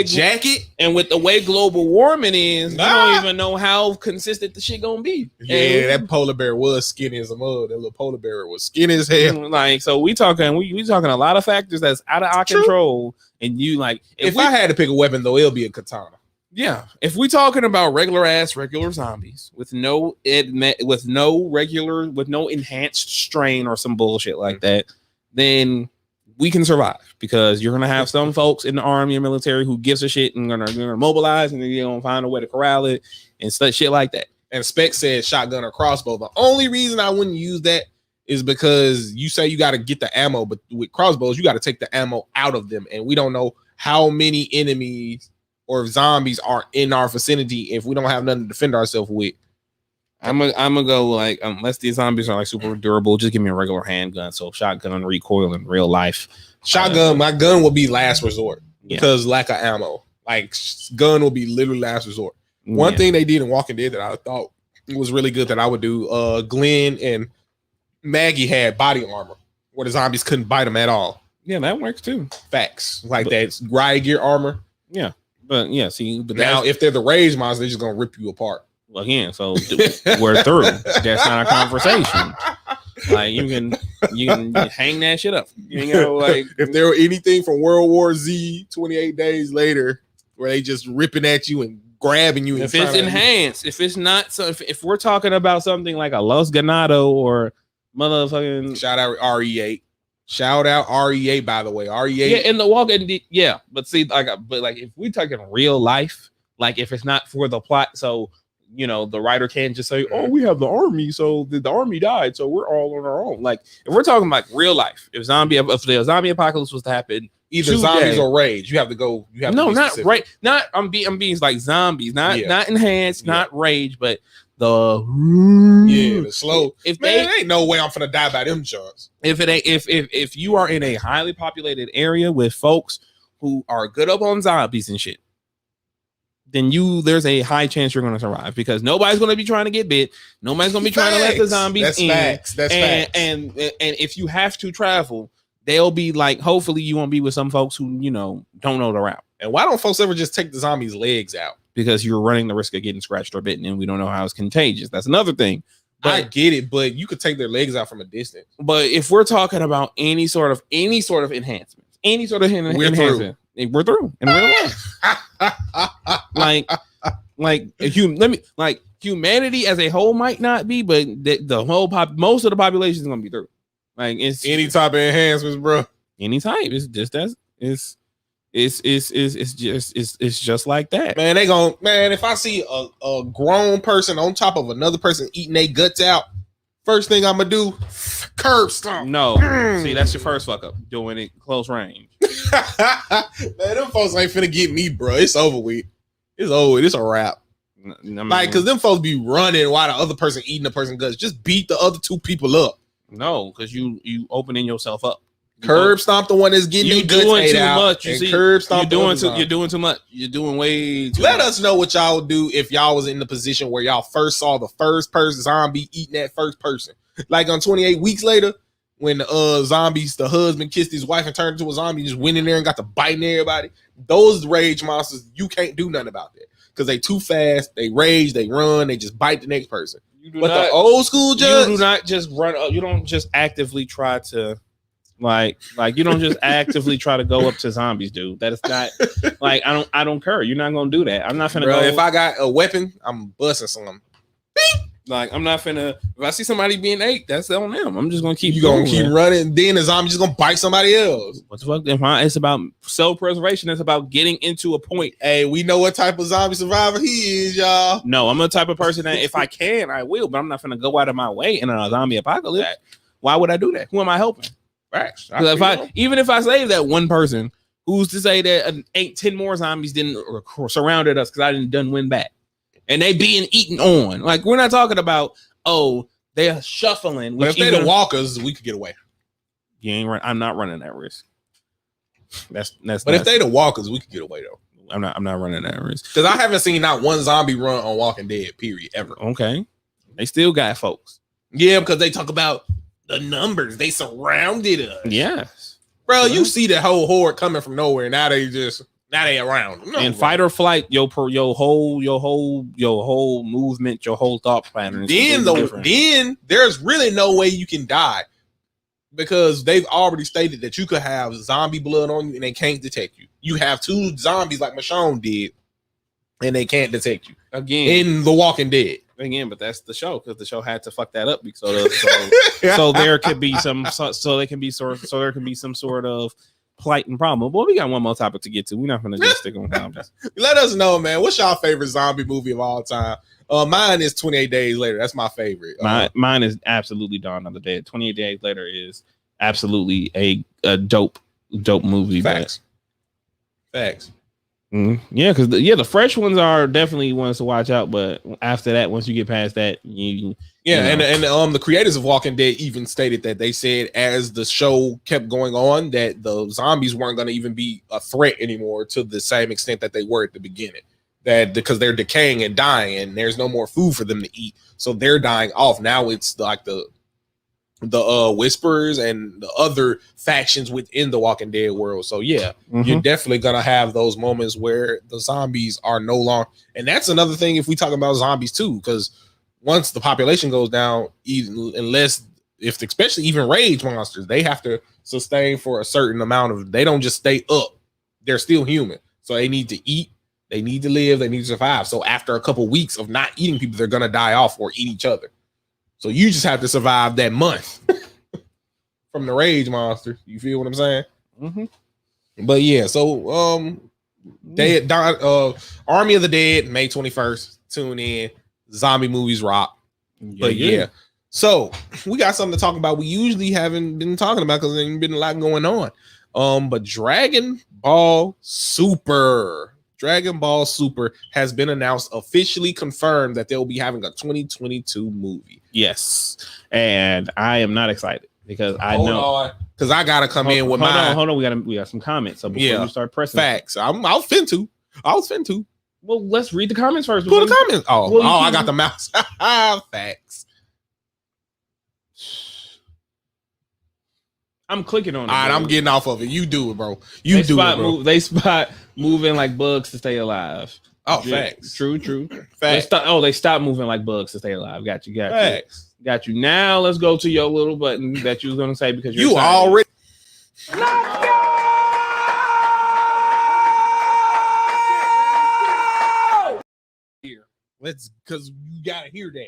jacket and with the way global warming is, you don't even know how consistent the shit gonna be. Yeah, that polar bear was skinny as a mud. That little polar bear was skinny as hell. Like, so we talking a lot of factors that's out of our control. And you like if I had to pick a weapon though, it'll be a katana. Yeah, if we talking about regular zombies with no enhanced strain or some bullshit like that, then we can survive because you're gonna have some folks in the army and military who gives a shit and gonna mobilize and they're gonna find a way to corral it and such shit like that. And Spec said shotgun or crossbow. The only reason I wouldn't use that is because you say you got to get the ammo, but with crossbows you got to take the ammo out of them, and we don't know how many enemies or zombies are in our vicinity if we don't have nothing to defend ourselves with. I'm gonna go like unless these zombies are like super durable, just give me a regular handgun. So shotgun recoil in real life. Shotgun, my gun will be last resort because lack of ammo. Like gun will be literally last resort. One thing they did in Walking Dead that I thought was really good that I would do. Glenn and Maggie had body armor where the zombies couldn't bite them at all. Yeah, that works too. Facts like that riot gear armor. Yeah. But yeah, see, but now if they're the rage monsters, they're just gonna rip you apart. Again, so we're through. That's not a conversation. Like you can hang that shit up. You know, like if there were anything from World War Z 28 days later where they just ripping at you and grabbing you, if it's enhanced, if it's not, so if we're talking about something like a Los Ganado or motherfucking shout out RE8. Shout out RE8, by the way. RE8. Yeah, in the walking, yeah. But see, like if we talking real life, like if it's not for the plot, so you know, the writer can't just say, "Oh, we have the army, so the army died, so we're all on our own." Like if we're talking like real life, if the zombie apocalypse was to happen, either zombies or rage, you have to go. You have no, to not right, not I'm being like zombies, not enhanced, not rage, but the slow. If man, there ain't no way I'm finna die by them shots. If you are in a highly populated area with folks who are good up on zombies and shit, then there's a high chance you're going to survive because nobody's going to be trying to get bit. Nobody's going to be trying to let the zombies in. That's facts. And if you have to travel, they'll be like, hopefully you won't be with some folks who, you know, don't know the route. And why don't folks ever just take the zombies' legs out? Because you're running the risk of getting scratched or bitten, and we don't know how it's contagious. That's another thing. But I get it, but you could take their legs out from a distance. But if we're talking about any sort of enhancements, we're through in real life. like humanity as a whole might not be, but the whole most of the population is gonna be through. Like it's any type of enhancements, bro. Any type. It's just it's just like that. Man, if I see a grown person on top of another person eating their guts out, first thing I'm gonna do, curb stomp. No, see, that's your first fuck up. Doing it close range. Man, them folks ain't finna get me, bro. It's over with. It's over with. It's a wrap. I mean, like, cause them folks be running while the other person eating the person's guts. Just beat the other two people up. No, because you opening yourself up. Curb stomp the one that's getting you doing too much. You see, curb stomp you're doing too much. You're doing way too much. Let us know what y'all would do if y'all was in the position where y'all first saw the first person zombie eating that first person. Like on 28 weeks later, when the husband kissed his wife and turned into a zombie, just went in there and got to biting everybody. Those rage monsters, you can't do nothing about that because they too fast. They rage, they run, they just bite the next person. The old school judge, you do not just run. You don't just actively try to. Like you don't just actively try to go up to zombies, dude. That is not like I don't care. You're not gonna do that. I'm not finna go. If I got a weapon, I'm busting some. Like I'm not finna. If I see somebody being ate, that's on them. I'm just gonna keep. You gonna keep running. Then the zombie just gonna bite somebody else. What the fuck? It's about self-preservation. It's about getting into a point. Hey, we know what type of zombie survivor he is, y'all. No, I'm the type of person that if I can, I will. But I'm not finna go out of my way in a zombie apocalypse. Why would I do that? Who am I helping? Facts. Even if I save that one person, who's to say that 10 more zombies didn't surrounded us because I didn't win back, and they being eaten on. Like we're not talking about they're shuffling. But if they're the walkers, we could get away. You ain't run. I'm not running that risk. That's. But if they the walkers, we could get away though. I'm not running that risk because I haven't seen not one zombie run on Walking Dead. Period. Ever. Okay, they still got folks. Yeah, because they talk about the numbers. They surrounded us. Yes, bro. You see the whole horde coming from nowhere. Now they around. No, and fight or flight, your whole movement, your whole thought pattern. Then there's really no way you can die because they've already stated that you could have zombie blood on you and they can't detect you. You have two zombies like Michonne did, and they can't detect you again in The Walking Dead. Again, but that's the show because the show had to fuck that up so there could be some there can be some sort of plight and problem. But we got one more topic to get to. We're not gonna just stick on zombies. Let us know, man. What's your favorite zombie movie of all time? Mine is 28 Days Later. That's my favorite. Mine is absolutely Dawn of the Dead. 28 Days Later is absolutely a dope movie. Facts. Yeah, because the fresh ones are definitely ones to watch out. But after that, once you get past that, and the creators of Walking Dead even stated that they said as the show kept going on that the zombies weren't going to even be a threat anymore to the same extent that they were at the beginning. That because they're decaying and dying, and there's no more food for them to eat, so they're dying off. Now it's like the the Whisperers and the other factions within the Walking Dead world. So yeah, you're definitely gonna have those moments where the zombies are no longer, and that's another thing if we talk about zombies too, because once the population goes down, even unless if especially even rage monsters, they have to sustain for a certain amount of, they don't just stay up, they're still human, so they need to eat, they need to live, they need to survive. So after a couple weeks of not eating people, they're gonna die off or eat each other. So you just have to survive that month from the rage monster. You feel what I'm saying? But yeah, so Army of the Dead, May 21st. Tune in. Zombie movies rock. But yeah. So we got something to talk about. We usually haven't been talking about because there's been a lot going on. But Dragon Ball Super has been announced, officially confirmed that they'll be having a 2022 movie. Yes. And I am not excited because I know because I gotta come in with my hold on. We got some comments. So before you start pressing facts, I was finna to. Well, let's read the comments first. Pull the comments. I got the mouse. Facts. I'm clicking on it. All right, I'm getting off of it. You do it, bro. They spot moving like bugs to stay alive. Oh, facts. True. Facts. They stopped moving like bugs to stay alive. Got you. Got you. Now let's go to your little button that you was gonna say because you already. Let's go! Because you gotta hear that.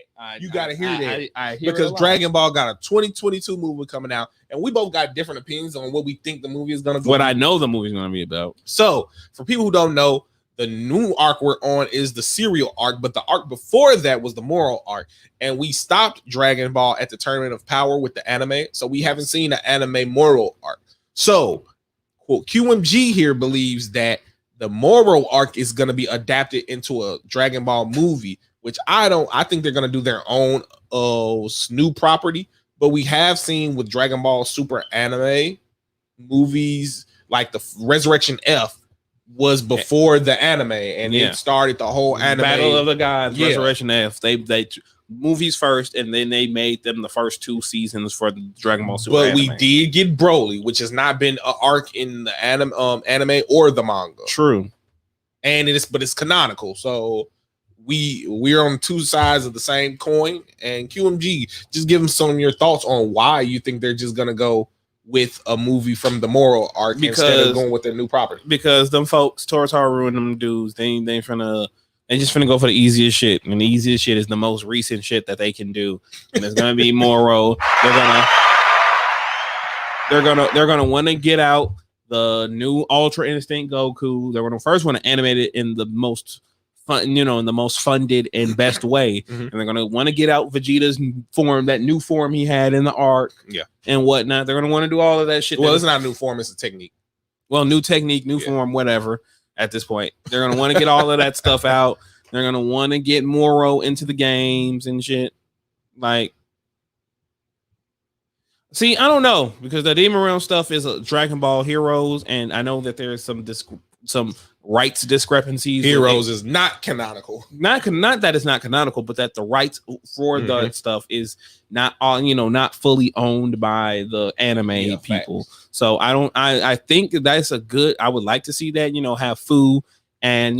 I hear because Dragon Ball got a 2022 movie coming out, and we both got different opinions on what we think the movie is gonna be. What I know the movie's gonna be about. So, for people who don't know, the new arc we're on is the serial arc, but the arc before that was the moral arc, and we stopped Dragon Ball at the Tournament of Power with the anime, so we haven't seen the anime moral arc. So, quote, QMG here believes that the moral arc is going to be adapted into a Dragon Ball movie, which I think they're going to do their own new property. But we have seen with Dragon Ball Super anime movies, like the Resurrection F was before the anime, and it started the whole anime. Battle of the Gods, Resurrection F. They movies first, and then they made them the first 2 seasons for the Dragon Ball Super. But anime. We did get Broly, which has not been an arc in the anime or the manga. True, and it's canonical. So we're on 2 sides of the same coin. And QMG, just give them some of your thoughts on why you think they're just gonna go with a movie from the moral arc instead of going with their new property. Because them folks, Toru and them dudes, they just finna go for the easiest shit, and the easiest shit is the most recent shit that they can do, and it's gonna be Moro. They're gonna want to get out the new Ultra Instinct Goku. They're gonna first want to animate it in the most fun, in the most funded and best way, and they're gonna want to get out Vegeta's form, that new form he had in the arc, and whatnot. They're gonna want to do all of that shit. Well, it's not a new form; it's a technique. Well, new technique, new form, whatever. At this point, they're gonna want to get all of that stuff out. They're gonna want to get Moro into the games and shit. Like, see, I don't know, because the Demon Realm stuff is a Dragon Ball Heroes, and I know that there is some rights discrepancies. Heroes is not canonical. Not that it's not canonical, but that the rights for the stuff is not all, not fully owned by the anime people. Facts. So I think that's I would like to see that, have Fu and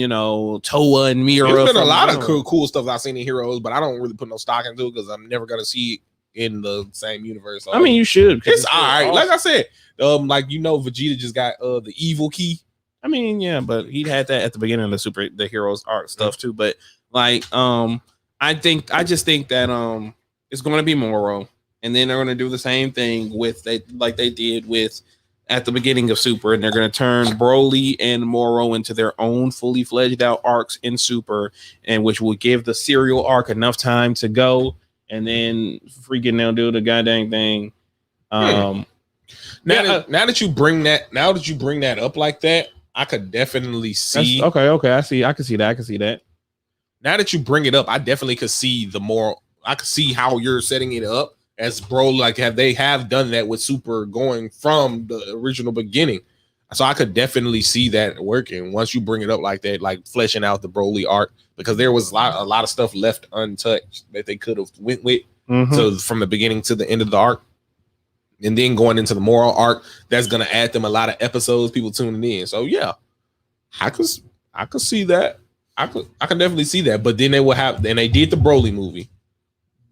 Toa and Mira. There's been a lot of cool stuff I've seen in Heroes, but I don't really put no stock into it because I'm never gonna see it in the same universe. So, I mean, you should. It's all right. Awesome. Like I said, Vegeta just got the evil key. I mean, yeah, but he had that at the beginning of the Heroes arc stuff too. But like, I just think that it's going to be Moro, and then they're going to do the same thing like they did with at the beginning of Super, and they're going to turn Broly and Moro into their own fully fledged out arcs in Super, and which will give the serial arc enough time to go, and then freaking they'll do the goddamn thing. Now that you bring that up like that, I could definitely see. Okay. I can see that. Now that you bring it up, I definitely could see I could see how you're setting it up as Broly. They have done that with Super going from the original beginning. So I could definitely see that working once you bring it up like that, like fleshing out the Broly arc, because there was a lot of stuff left untouched that they could have went with. So from the beginning to the end of the arc. and then going into the moral arc, that's gonna add them a lot of episodes, people tuning in. So yeah, I could see that. I could definitely see that. But then they will have, and they did the Broly movie.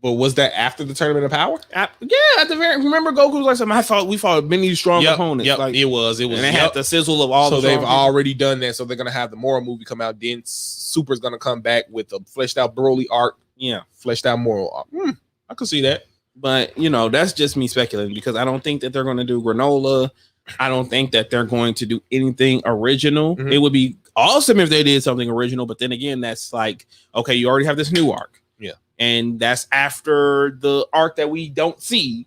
But was that after the Tournament of Power? At the very, remember Goku was like, we fought many strong opponents. Yep, like, it was, and they had the sizzle of all. So the they've already done that. So they're gonna have the moral movie come out. Then Super's gonna come back with a fleshed out Broly arc. Yeah, fleshed out moral arc. I could see that. But that's just me speculating because I don't think that they're gonna do Granola. I don't think that they're going to do anything original. It would be awesome if they did something original, but then again, that's like, okay, you already have this new arc. Yeah. And that's after the arc that we don't see.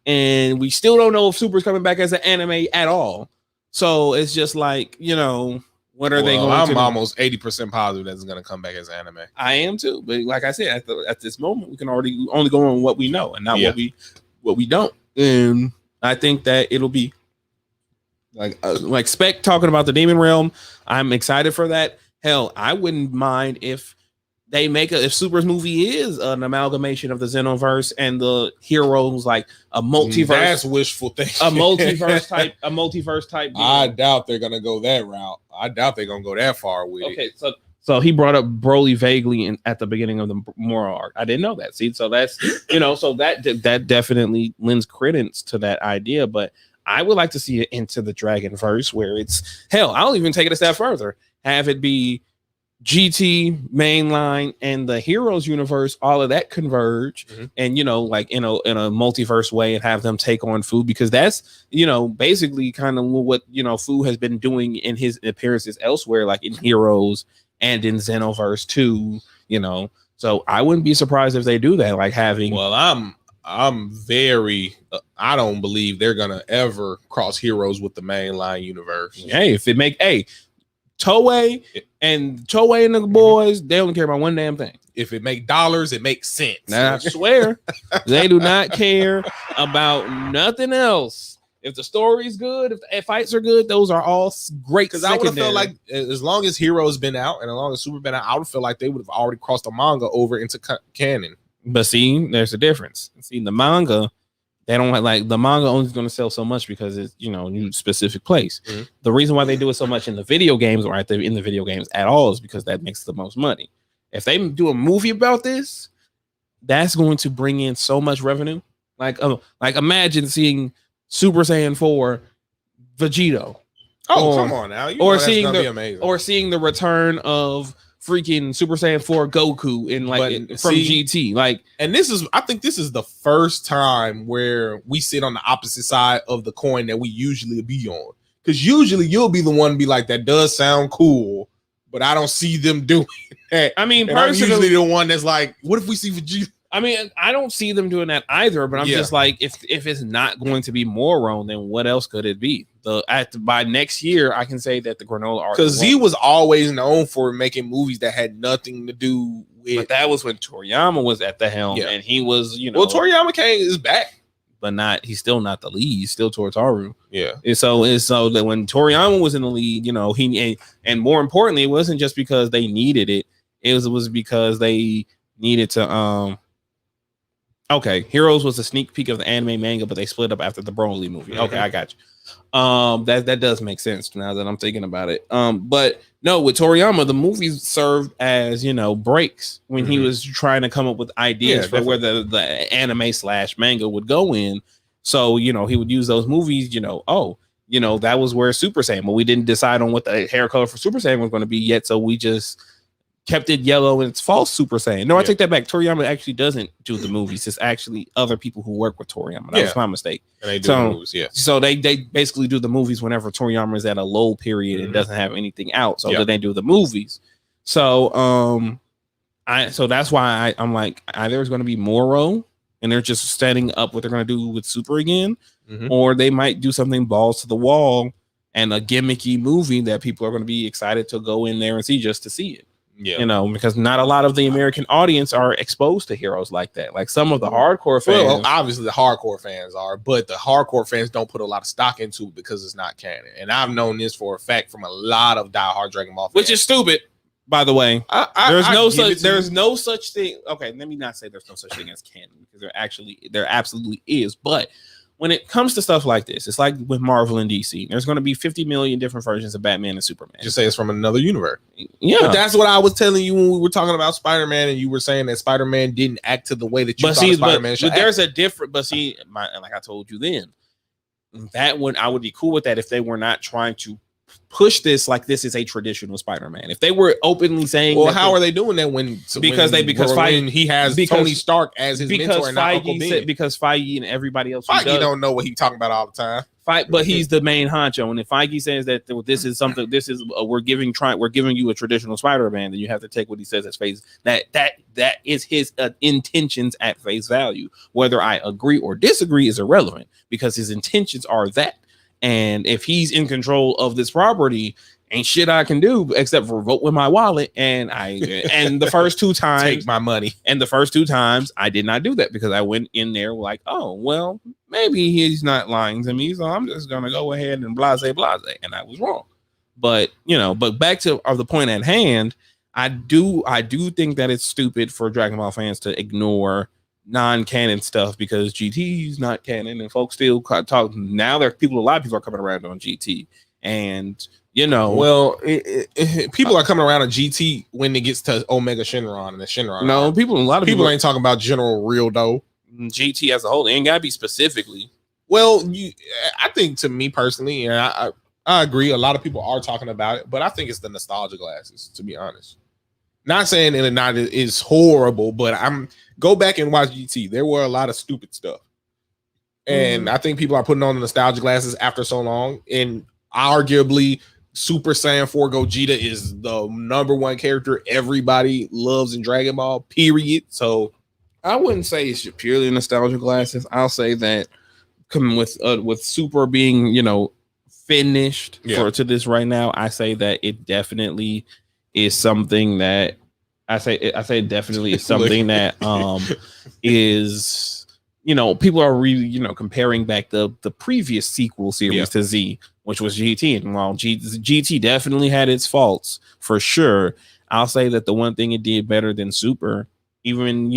And we still don't know if Super's coming back as an anime at all. So it's just like, what are they going to do? I'm almost 80% positive that it's going to come back as anime. I am too. But like I said, at this moment, we can only go on what we know and not what we don't. And I think that it'll be like Spec talking about the Demon Realm. I'm excited for that. Hell, I wouldn't mind if they if Super's movie is an amalgamation of the Xenoverse and the heroes, like a multiverse. That's wishful thinking. A multiverse type. Deal. I doubt they're gonna go that route. I doubt they're gonna go that far with it. Okay, so he brought up Broly vaguely at the beginning of the moral arc. I didn't know that. See, so that's so that definitely lends credence to that idea, but I would like to see it into the Dragon verse where it's I'll even take it a step further. Have it be GT mainline and the Heroes universe, all of that converge and like in a multiverse way and have them take on Fu, because that's basically kind of what Fu has been doing in his appearances elsewhere, like in Heroes and in Xenoverse 2, so I wouldn't be surprised if they do that, like having I'm very I don't believe they're gonna ever cross Heroes with the mainline universe. Hey, if it make Toei and the boys, they don't care about one damn thing. If it make dollars, it makes sense. Now, I swear, they do not care about nothing else. If the story's good, if the fights are good, those are all great. Because I would have felt like as long as Heroes been out and as long as Super been out, I would feel like they would have already crossed the manga over into canon. But see, there's a difference. See, the manga, they don't like the manga only is going to sell so much because it's new specific place. The reason why they do it so much in the video games or in the video games at all is because that makes the most money. If they do a movie about this, that's going to bring in so much revenue. Like imagine seeing Super Saiyan 4 Vegito. Come on now, or seeing the return of freaking Super Saiyan 4 Goku from GT. And I think this is the first time where we sit on the opposite side of the coin that we usually be on. Because usually you'll be the one to be like, that does sound cool, but I don't see them doing that. I mean, and personally, I'm usually the one that's like, what if we see Vegeta? I mean, I don't see them doing that either, but I'm just like, if it's not going to be Moro, then what else could it be? By next year, I can say that the Granola arc, because he was always known for making movies that had nothing to do with. But that was when Toriyama was at the helm, and he was, Well, Toriyama is back, but he's still not the lead. He's still Totaru. Yeah. And so that when Toriyama was in the lead, he and more importantly, it wasn't just because they needed it. It was because they needed to Okay, Heroes was a sneak peek of the anime manga, but they split up after the Broly movie. Okay, I got you. That does make sense now that I'm thinking about it. But no, with Toriyama, the movies served as breaks when he was trying to come up with ideas for where the anime / manga would go in. So he would use those movies. That was where Super Saiyan. But we didn't decide on what the hair color for Super Saiyan was going to be yet, so we just kept it yellow and it's false Super Saiyan. No, I take that back. Toriyama actually doesn't do the movies. It's actually other people who work with Toriyama. That was my mistake. And they do the movies, So they basically do the movies whenever Toriyama is at a low period and doesn't have anything out. So then they do the movies. So that's why I'm like, either it's going to be Moro and they're just setting up what they're going to do with Super again, or they might do something balls to the wall and a gimmicky movie that people are going to be excited to go in there and see just to see it. Yeah, because not a lot of the American audience are exposed to heroes like that. Like some of the hardcore fans. Well, obviously the hardcore fans are, but the hardcore fans don't put a lot of stock into it because it's not canon. And I've known this for a fact from a lot of diehard Dragon Ball fans. Which is stupid, by the way. There's no such thing. Okay, let me not say there's no such thing as canon, because there absolutely is. But when it comes to stuff like this, it's like with Marvel and DC. There's going to be 50 million different versions of Batman and Superman. Just say it's from another universe. Yeah, but that's what I was telling you when we were talking about Spider-Man, and you were saying that Spider-Man didn't act to the way that you thought Spider-Man should. But there's a different. But see, like I told you then, that one I would be cool with that if they were not trying to push this like this is a traditional Spider-Man. If they were openly saying, well, how are they doing that when he has Tony Stark as his mentor and not Uncle Ben? Because Feige and everybody else, Feige don't know what he's talking about all the time. But he's the main honcho, and if Feige says that this is something, we're giving you a traditional Spider-Man, then you have to take what he says as face that is his intentions at face value. Whether I agree or disagree is irrelevant because his intentions are that. And if he's in control of this property, ain't shit I can do except for vote with my wallet. And the first two times take my money. And the first two times I did not do that because I went in there like, oh, well, maybe he's not lying to me. So I'm just going to go ahead and blase. And I was wrong. But, but back to the point at hand, I do think that it's stupid for Dragon Ball fans to ignore non-canon stuff because GT is not canon and folks still talk. Now a lot of people are coming around on GT and well, people are coming around on GT when it gets to Omega Shenron and the Shenron. No, a lot of people ain't talking about General Real though. GT as a whole, it ain't gotta be specifically. Well, I think to me personally, and I agree, a lot of people are talking about it, but I think it's the nostalgia glasses, to be honest. Not saying that it is horrible, but go back and watch GT. There were a lot of stupid stuff. And I think people are putting on the nostalgia glasses after so long. And arguably, Super Saiyan 4 Gogeta is the number one character everybody loves in Dragon Ball, period. So I wouldn't say it's purely nostalgia glasses. I'll say that coming with Super being, finished to this right now, I say that it definitely is something that definitely is something that is people are really comparing back the previous sequel series to Z, which was GT, and while GT definitely had its faults for sure, I'll say that the one thing it did better than Super, even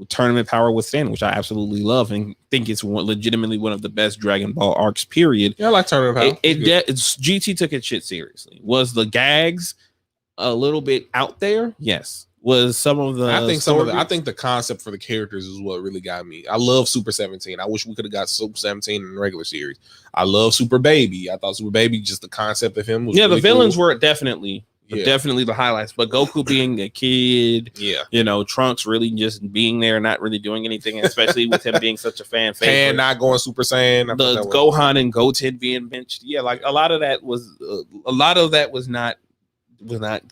Tournament Power Withstand, which I absolutely love and think it's legitimately one of the best Dragon Ball arcs, period. Yeah, I like Tournament Power. GT took its shit seriously. Was the gags a little bit out there? Yes. Was some of the I think the concept for the characters is what really got me. I love Super 17. I wish we could have got Super 17 in the regular series. I love Super Baby. I thought Super Baby, just the concept of him was really the villains cool. Were definitely the highlights. But Goku being a kid, Trunks really just being there, not really doing anything, especially with him being such a fan favorite. And not going Super Saiyan. The Gohan and Goten being benched. Yeah, like a lot of that was not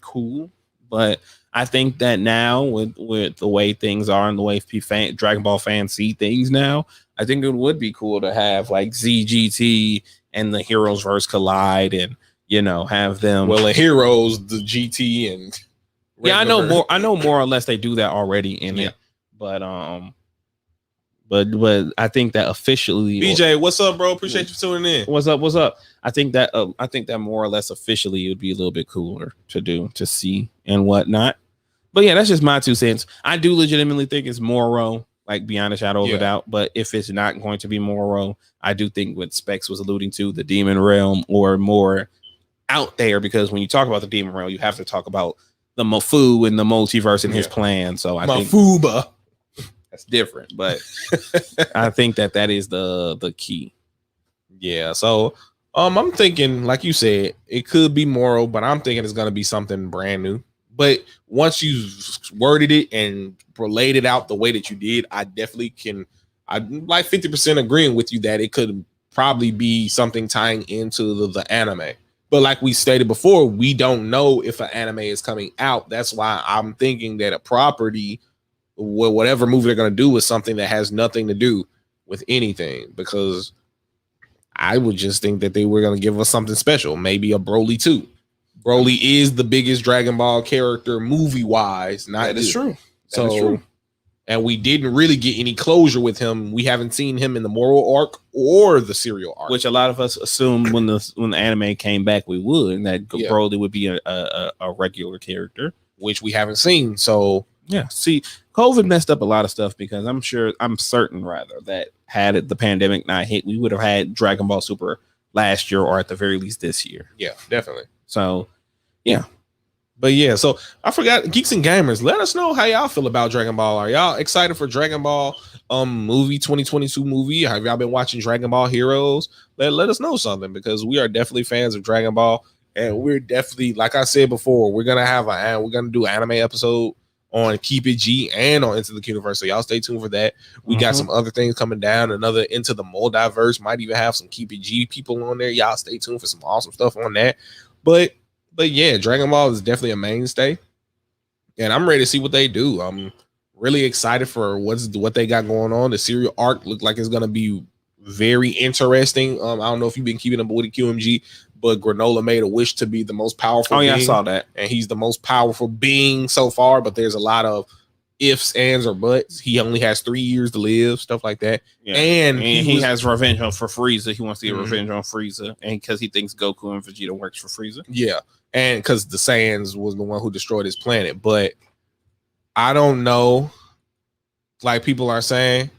cool, but I think that now with the way things are and the way Dragon Ball fans see things now, I think it would be cool to have like ZGT and the Heroes verse collide and have them. Well, the Heroes, the GT and I know more or less they do that already in it, but I think that officially, BJ, what's up, bro? Appreciate you tuning in. What's up? I think that more or less officially it would be a little bit cooler to see and whatnot. But yeah, that's just my 2 cents. I do legitimately think it's Moro, like beyond a shadow of a doubt. But if it's not going to be Moro, I do think what Specs was alluding to, the Demon Realm or more out there, because when you talk about the Demon Realm, you have to talk about the Mofu and the multiverse and his plan. So I Mafuba. think that's different, but I think that is the key. Yeah. So I'm thinking, like you said, it could be Moro, but I'm thinking it's gonna be something brand new. But once you worded it and relayed it out the way that you did, I definitely I'm like 50% agreeing with you that it could probably be something tying into the anime. But like we stated before, we don't know if an anime is coming out. That's why I'm thinking that a property, whatever movie they're going to do, is something that has nothing to do with anything. Because I would just think that they were going to give us something special. Maybe a Broly 2. Broly is the biggest Dragon Ball character movie-wise. That is true. That is true. And we didn't really get any closure with him. We haven't seen him in the moral arc or the serial arc, which a lot of us assumed when the anime came back we would, and that Broly would be a regular character, which we haven't seen. So yeah, see, COVID messed up a lot of stuff because I'm certain that had the pandemic not hit, we would have had Dragon Ball Super last year or at the very least this year. Yeah, definitely. So, yeah. But yeah, so I forgot, Geeks and Gamers, let us know how y'all feel about Dragon Ball. Are y'all excited for Dragon Ball movie 2022 movie? Have y'all been watching Dragon Ball Heroes? Let us know something, because we are definitely fans of Dragon Ball, and we're definitely, like I said before, we're gonna do an anime episode on Keep It G and on Into the Quniverse. So y'all stay tuned for that. We got some other things coming down. Another Into the Multiverse, might even have some Keep It G people on there. Y'all stay tuned for some awesome stuff on that. But yeah, Dragon Ball is definitely a mainstay, and I'm ready to see what they do. I'm really excited for what they got going on. The serial arc looked like it's gonna be very interesting. I don't know if you've been keeping up with the QMG, but Granola made a wish to be the most powerful. Oh yeah, being, I saw that, and he's the most powerful being so far. But there's a lot of ifs, ands, or buts. He only has 3 years to live, stuff like that. Yeah. And he has revenge for Frieza. He wants to get revenge on Frieza, and because he thinks Goku and Vegeta works for Frieza. Yeah. And because the Saiyans was the one who destroyed his planet. But I don't know, like people are saying,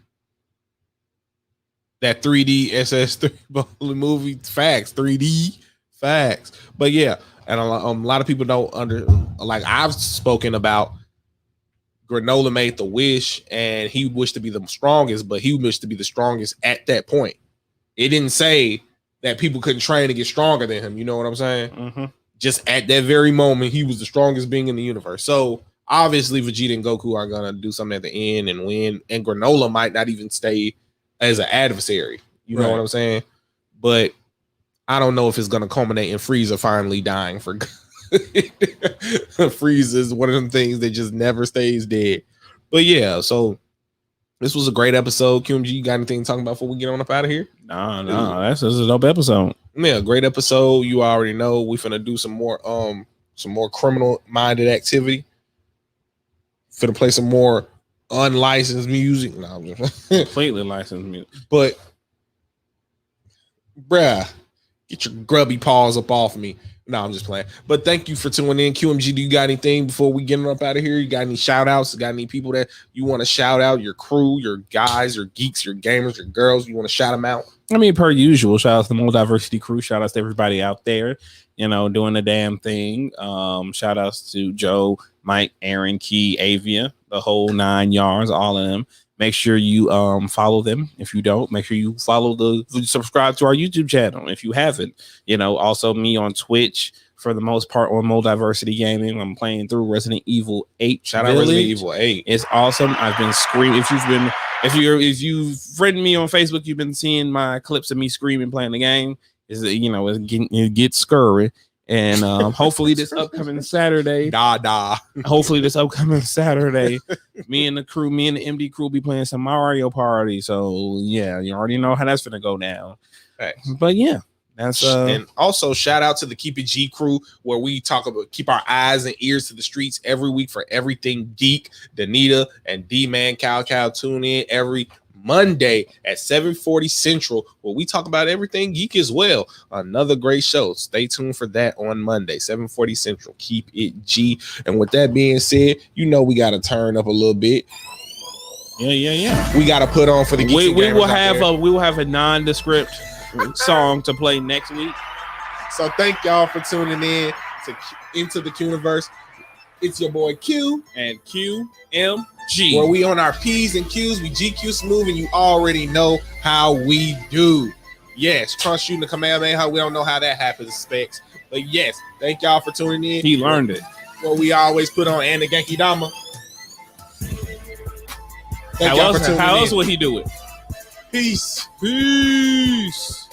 that 3D SS3 movie, facts, 3D, facts. But yeah, and a lot of people don't like I've spoken about Granola made the wish, and he wished to be the strongest, but he wished to be the strongest at that point. It didn't say that people couldn't train to get stronger than him. You know what I'm saying? Mm-hmm. Just at that very moment, he was the strongest being in the universe. So obviously, Vegeta and Goku are gonna do something at the end and win. And Granola might not even stay as an adversary. You know what I'm saying? But I don't know if it's gonna culminate in Frieza finally dying for Frieza is one of them things that just never stays dead. But yeah, so this was a great episode. QMG, you got anything to talk about before we get on up out of here? No, this is a dope episode. Yeah, great episode. You already know we finna do some more criminal minded activity. Finna play some more unlicensed music. No, I'm just Completely licensed music. But bruh, get your grubby paws up off me. No, I'm just playing. But thank you for tuning in. QMG, do you got anything before we get up out of here? You got any shout outs? Got any people that you want to shout out? Your crew, your guys, your geeks, your gamers, your girls, you want to shout them out? I mean, per usual, shout out to the Multiversity crew. Shout out to everybody out there, doing the damn thing. Shout outs to Joe, Mike, Aaron, Key, Avia, the whole 9 yards, all of them. Make sure you follow them. If you don't, make sure you subscribe to our YouTube channel if you haven't. Also me on Twitch for the most part on Multiversity Gaming. I'm playing through Resident Evil 8. Shout out Resident Evil 8. It's awesome. I've been screaming. If you've friended me on Facebook, you've been seeing my clips of me screaming playing the game. It gets scurry. And hopefully this upcoming Saturday, hopefully this upcoming Saturday, me and the MD crew be playing some Mario Party. So yeah, you already know how that's gonna go down. Right. But yeah, that's and also shout out to the Keep It G crew, where we talk about keep our eyes and ears to the streets every week for everything geek. Danita and D-Man Cow tune in every Monday at 7:40 Central, where we talk about everything geek as well. Another great show. Stay tuned for that on Monday, 7:40 Central. Keep it G. And with that being said, we got to turn up a little bit. Yeah. We got to put on for the geeks. We will have a nondescript song to play next week. So thank y'all for tuning in to Into the Quniverse. It's your boy Q and QMG, where we on our P's and Q's, we GQ smooth, and you already know how we do. Yes, Trump shooting the Kamehameha. We don't know how that happens, Specs. But yes, thank y'all for tuning in. He learned it. Well, we always put on and the Genki Dama. How else would he do it? Peace. Peace.